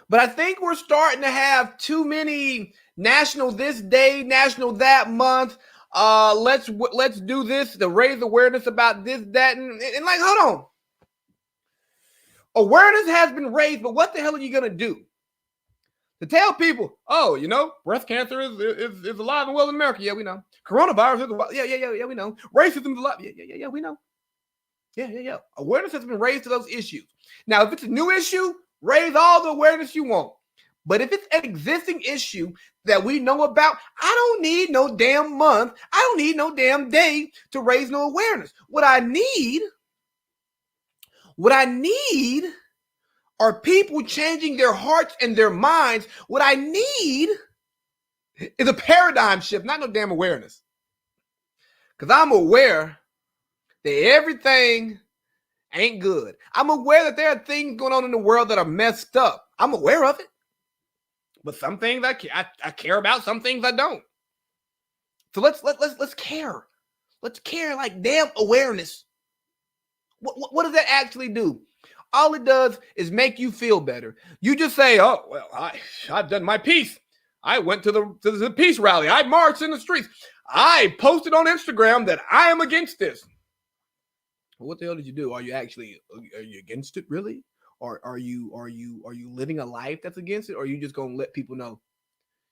But I think we're starting to have too many national this day, national that month. Let's do this to raise awareness about this, that, and like, hold on. Awareness has been raised, but what the hell are you gonna do to tell people? Oh, breast cancer is alive and well in America. Yeah, we know. Coronavirus is alive. Yeah, we know. Racism is alive. Yeah, we know. Yeah. Awareness has been raised to those issues. Now, if it's a new issue, raise all the awareness you want. But if it's an existing issue that we know about, I don't need no damn month. I don't need no damn day to raise no awareness. What I need are people changing their hearts and their minds. What I need is a paradigm shift, not no damn awareness. Because I'm aware that everything ain't good. I'm aware that there are things going on in the world that are messed up. I'm aware of it. But some things I care about, some things I don't. So let's care. Let's care like damn awareness. What does that actually do? All it does is make you feel better. You just say, "Oh, well, I've done my piece. I went to the peace rally. I marched in the streets. I posted on Instagram that I am against this." Well, what the hell did you do? Are you against it really? Or are you living a life that's against it? Or are you just gonna let people know?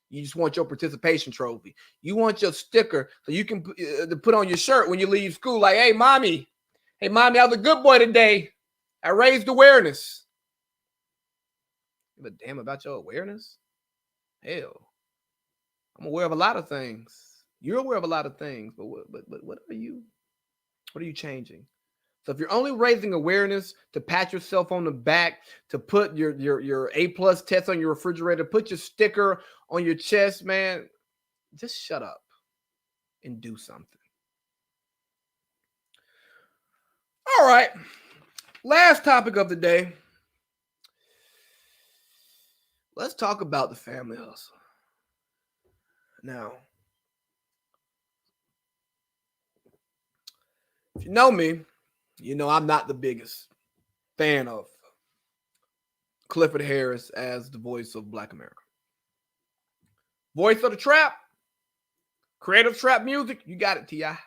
You just want your participation trophy. You want your sticker so you can to put on your shirt when you leave school. Like, hey, mommy, I was a good boy today. I raised awareness. Give a damn about your awareness? Hell, I'm aware of a lot of things. You're aware of a lot of things, but what are you? What are you changing? So if you're only raising awareness to pat yourself on the back, to put your A+ test on your refrigerator, put your sticker on your chest, man, just shut up and do something. All right. Last topic of the day. Let's talk about the family hustle. Now, if you know me, you know I'm not the biggest fan of Clifford Harris as the voice of Black America. Voice of the trap, creative trap music, you got it, T.I.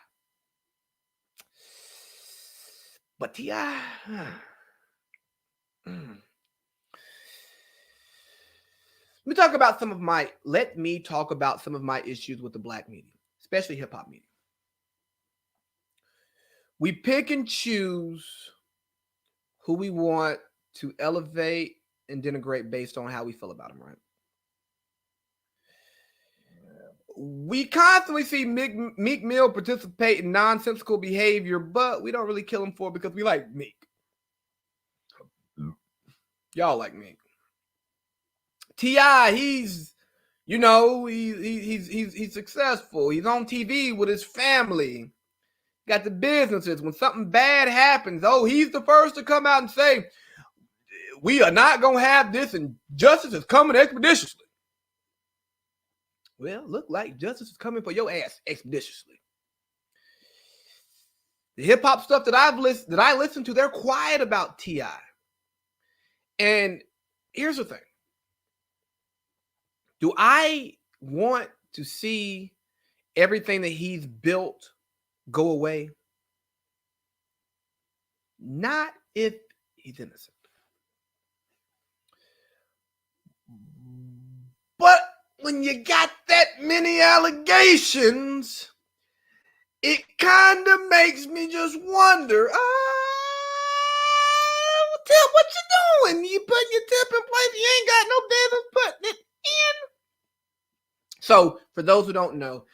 But T.I., let me talk about some of my issues with the Black media, especially hip hop media. We pick and choose who we want to elevate and denigrate based on how we feel about them, right? We constantly see Meek Mill participate in nonsensical behavior, but we don't really kill him for it because we like Meek. Y'all like Meek. T.I., he's successful. He's on TV with his family. Got the businesses. When something bad happens, he's the first to come out and say, we are not going to have this and justice is coming expeditiously. Well, look like justice is coming for your ass expeditiously. The hip hop stuff that I listen to, they're quiet about T.I. And here's the thing. Do I want to see everything that he's built go away? Not if he's innocent. But when you got that many allegations, it kind of makes me just wonder, tell what you doing. You putting your tip in place, you ain't got no business putting it in. So, for those who don't know,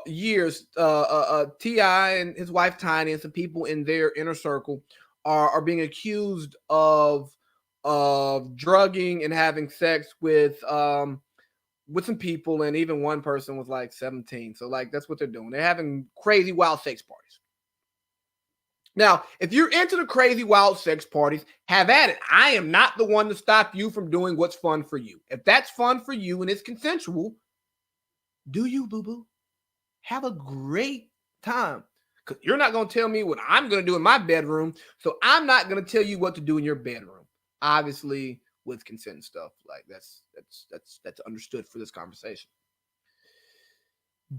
years, T.I. and his wife Tiny and some people in their inner circle are being accused of drugging and having sex with some people, and even one person was like 17. So like that's what they're doing. They're having crazy wild sex parties. Now, if you're into the crazy wild sex parties, have at it. I am not the one to stop you from doing what's fun for you. If that's fun for you and it's consensual, do you, boo-boo? Have a great time. Because you're not going to tell me what I'm going to do in my bedroom, so I'm not going to tell you what to do in your bedroom. Obviously, with consent and stuff. Like that's understood for this conversation.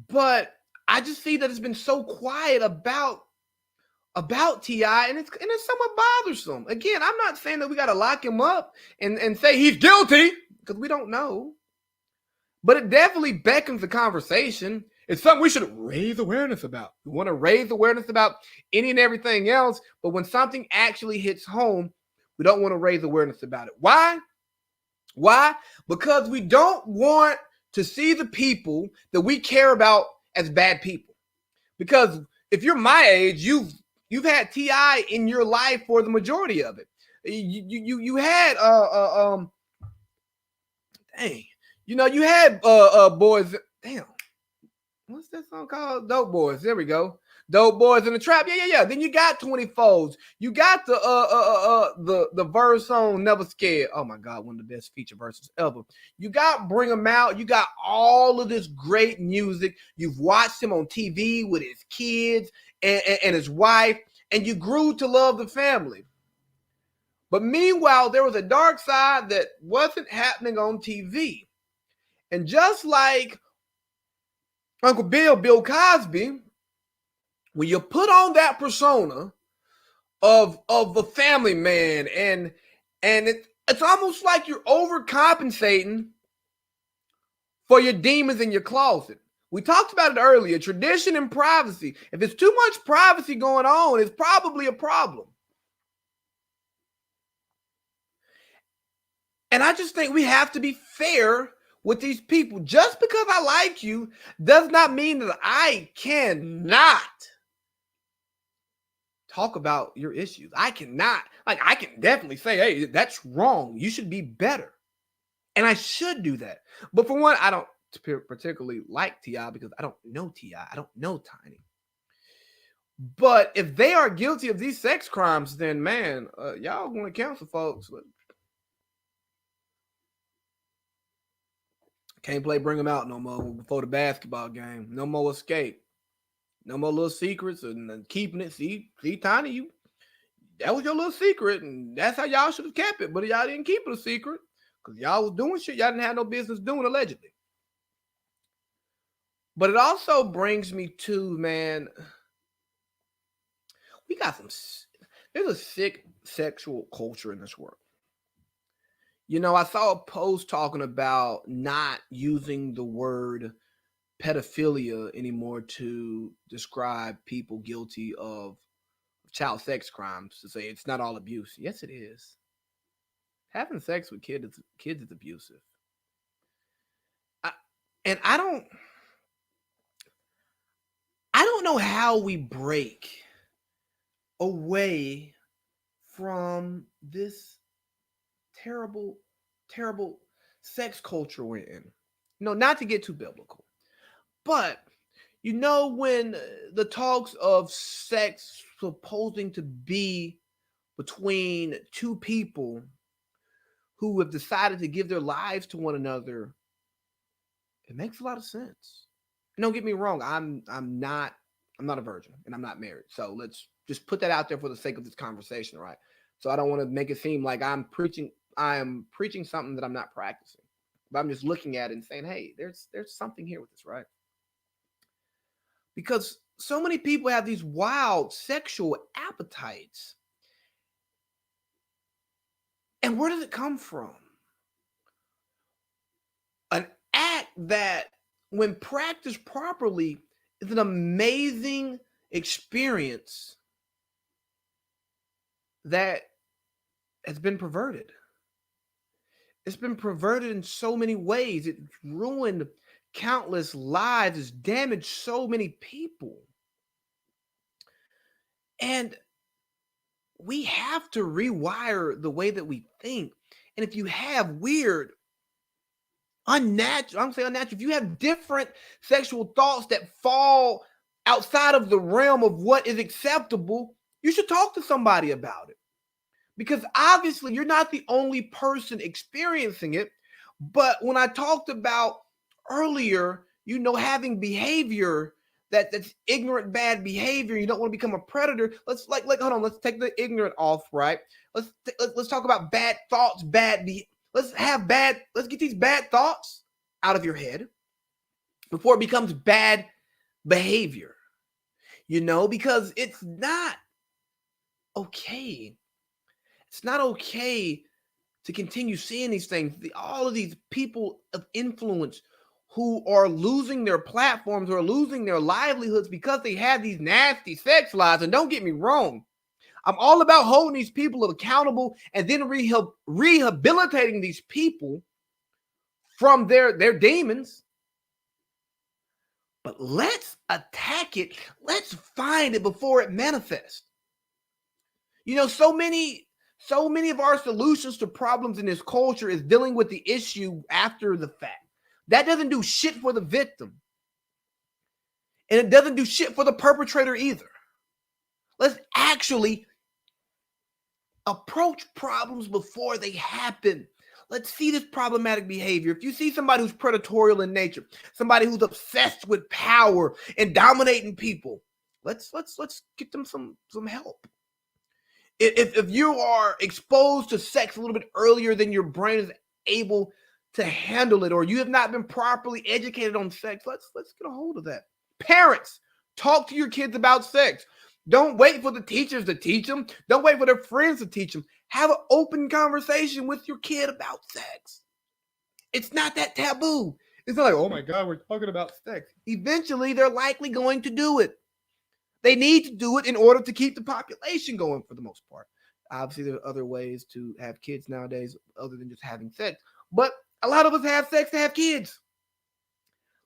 But I just see that it's been so quiet about T.I. and it's somewhat bothersome. Again, I'm not saying that we got to lock him up and say he's guilty because we don't know. But it definitely beckons the conversation. It's something we should raise awareness about. We want to raise awareness about any and everything else, but when something actually hits home, we don't want to raise awareness about it. Why? Why? Because we don't want to see the people that we care about as bad people. Because if you're my age, you've had T.I. in your life for the majority of it. You had you had boys. Damn, what's that song called? Dope Boys. There we go. Dope Boys in the Trap. Yeah. Then you got 24s. You got the verse on Never Scared. Oh my God, one of the best feature verses ever. You got Bring 'Em Out. You got all of this great music. You've watched him on TV with his kids and his wife, and you grew to love the family. But meanwhile, there was a dark side that wasn't happening on TV. And just like Uncle Bill Cosby, when you put on that persona of the family man, and it's almost like you're overcompensating for your demons in your closet. We talked about it earlier, tradition and privacy. If there's too much privacy going on, it's probably a problem. And I just think we have to be fair with these people. Just because I like you does not mean that I cannot talk about your issues. I can definitely say, hey, that's wrong. You should be better. And I should do that. But for one, I don't particularly like T.I. because I don't know T.I. I don't know Tiny. But if they are guilty of these sex crimes, then man, y'all want to counsel folks. Can't play bring them out no more before the basketball game. No more escape. No more little secrets and keeping it. See, Tiny, that was your little secret, and that's how y'all should have kept it. But y'all didn't keep it a secret because y'all was doing shit y'all didn't have no business doing, allegedly. But it also brings me to, man, we got there's a sick sexual culture in this world. You know, I saw a post talking about not using the word pedophilia anymore to describe people guilty of child sex crimes, to say it's not all abuse. Yes, it is. Having sex with kids is abusive. And I don't know how we break away from this terrible, terrible sex culture we're in. No, not to get too biblical, but you know, when the talks of sex supposing to be between two people who have decided to give their lives to one another, it makes a lot of sense. And don't get me wrong, I'm not a virgin and I'm not married. So let's just put that out there for the sake of this conversation, right? So I don't want to make it seem like I am preaching something that I'm not practicing. But I'm just looking at it and saying, hey, there's something here with this, right? Because so many people have these wild sexual appetites. And where does it come from? An act that, when practiced properly, is an amazing experience that has been perverted. It's been perverted in so many ways. It's ruined countless lives. It's damaged so many people. And we have to rewire the way that we think. And if you have weird, unnatural, I'm saying unnatural, if you have different sexual thoughts that fall outside of the realm of what is acceptable, you should talk to somebody about it. Because obviously you're not the only person experiencing it. But when I talked about earlier, you know, having behavior that's ignorant, bad behavior, you don't want to become a predator. Let's hold on, let's take the ignorant off, right? Let's talk about bad thoughts, let's get these bad thoughts out of your head before it becomes bad behavior. You know, because it's not okay. It's not okay to continue seeing these things. All of these people of influence who are losing their platforms or losing their livelihoods because they have these nasty sex lives. And don't get me wrong, I'm all about holding these people accountable and then rehabilitating these people from their demons. But let's attack it. Let's find it before it manifests. You know, so many of our solutions to problems in this culture is dealing with the issue after the fact. That doesn't do shit for the victim. And it doesn't do shit for the perpetrator either. Let's actually approach problems before they happen. Let's see this problematic behavior. If you see somebody who's predatorial in nature, somebody who's obsessed with power and dominating people, let's get them some help. If you are exposed to sex a little bit earlier than your brain is able to handle it, or you have not been properly educated on sex, let's get a hold of that. Parents, talk to your kids about sex. Don't wait for the teachers to teach them. Don't wait for their friends to teach them. Have an open conversation with your kid about sex. It's not that taboo. It's not like, oh my God, we're talking about sex. Eventually, they're likely going to do it. They need to do it in order to keep the population going for the most part. Obviously, there are other ways to have kids nowadays other than just having sex. But a lot of us have sex to have kids.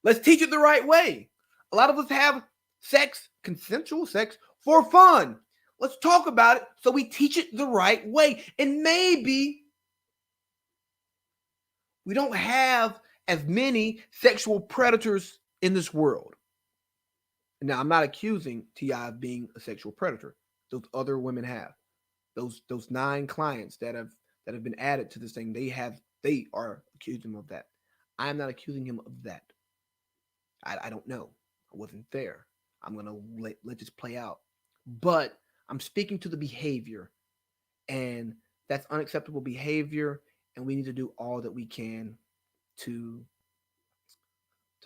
Let's teach it the right way. A lot of us have sex, consensual sex, for fun. Let's talk about it so we teach it the right way. And maybe we don't have as many sexual predators in this world. Now, I'm not accusing T.I. of being a sexual predator. Those other women have. Those 9 clients that have been added to this thing, they are accusing him of that. I am not accusing him of that. I don't know. I wasn't there. I'm gonna let this play out. But I'm speaking to the behavior, and that's unacceptable behavior, and we need to do all that we can to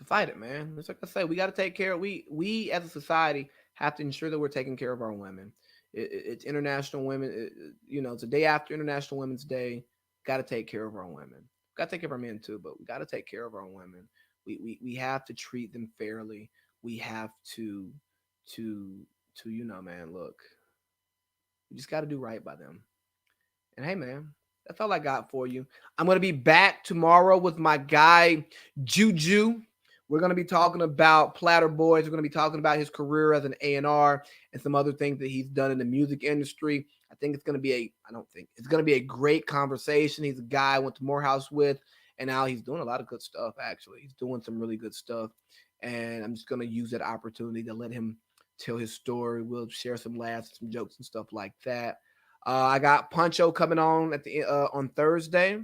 fight it, man. It's like I say, we got to take care of we as a society have to ensure that we're taking care of our women. It's International Women. It's the day after International Women's Day. Got to take care of our women. Got to take care of our men too, but we got to take care of our women. We have to treat them fairly. We have to man. Look, we just got to do right by them. And hey, man, that's all I got for you. I'm going to be back tomorrow with my guy, Juju. We're going to be talking about Platter Boys. We're going to be talking about his career as an A&R and some other things that he's done in the music industry. I think it's going to be I don't think, it's going to be a great conversation. He's a guy I went to Morehouse with, and now he's doing a lot of good stuff, actually. He's doing some really good stuff. And I'm just going to use that opportunity to let him tell his story. We'll share some laughs, some jokes, and stuff like that. I got Puncho coming on on Thursday.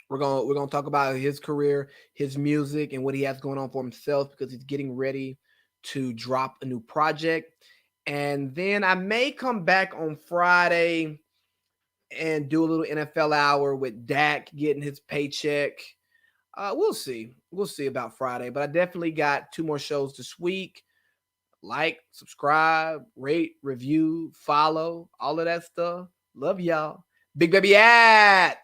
We're gonna talk about his career, his music, and what he has going on for himself because he's getting ready to drop a new project. And then I may come back on Friday and do a little NFL hour with Dak getting his paycheck. We'll see. We'll see about Friday, but I definitely got 2 more shows this week. Like, subscribe, rate, review, follow, all of that stuff. Love y'all. Big Baby at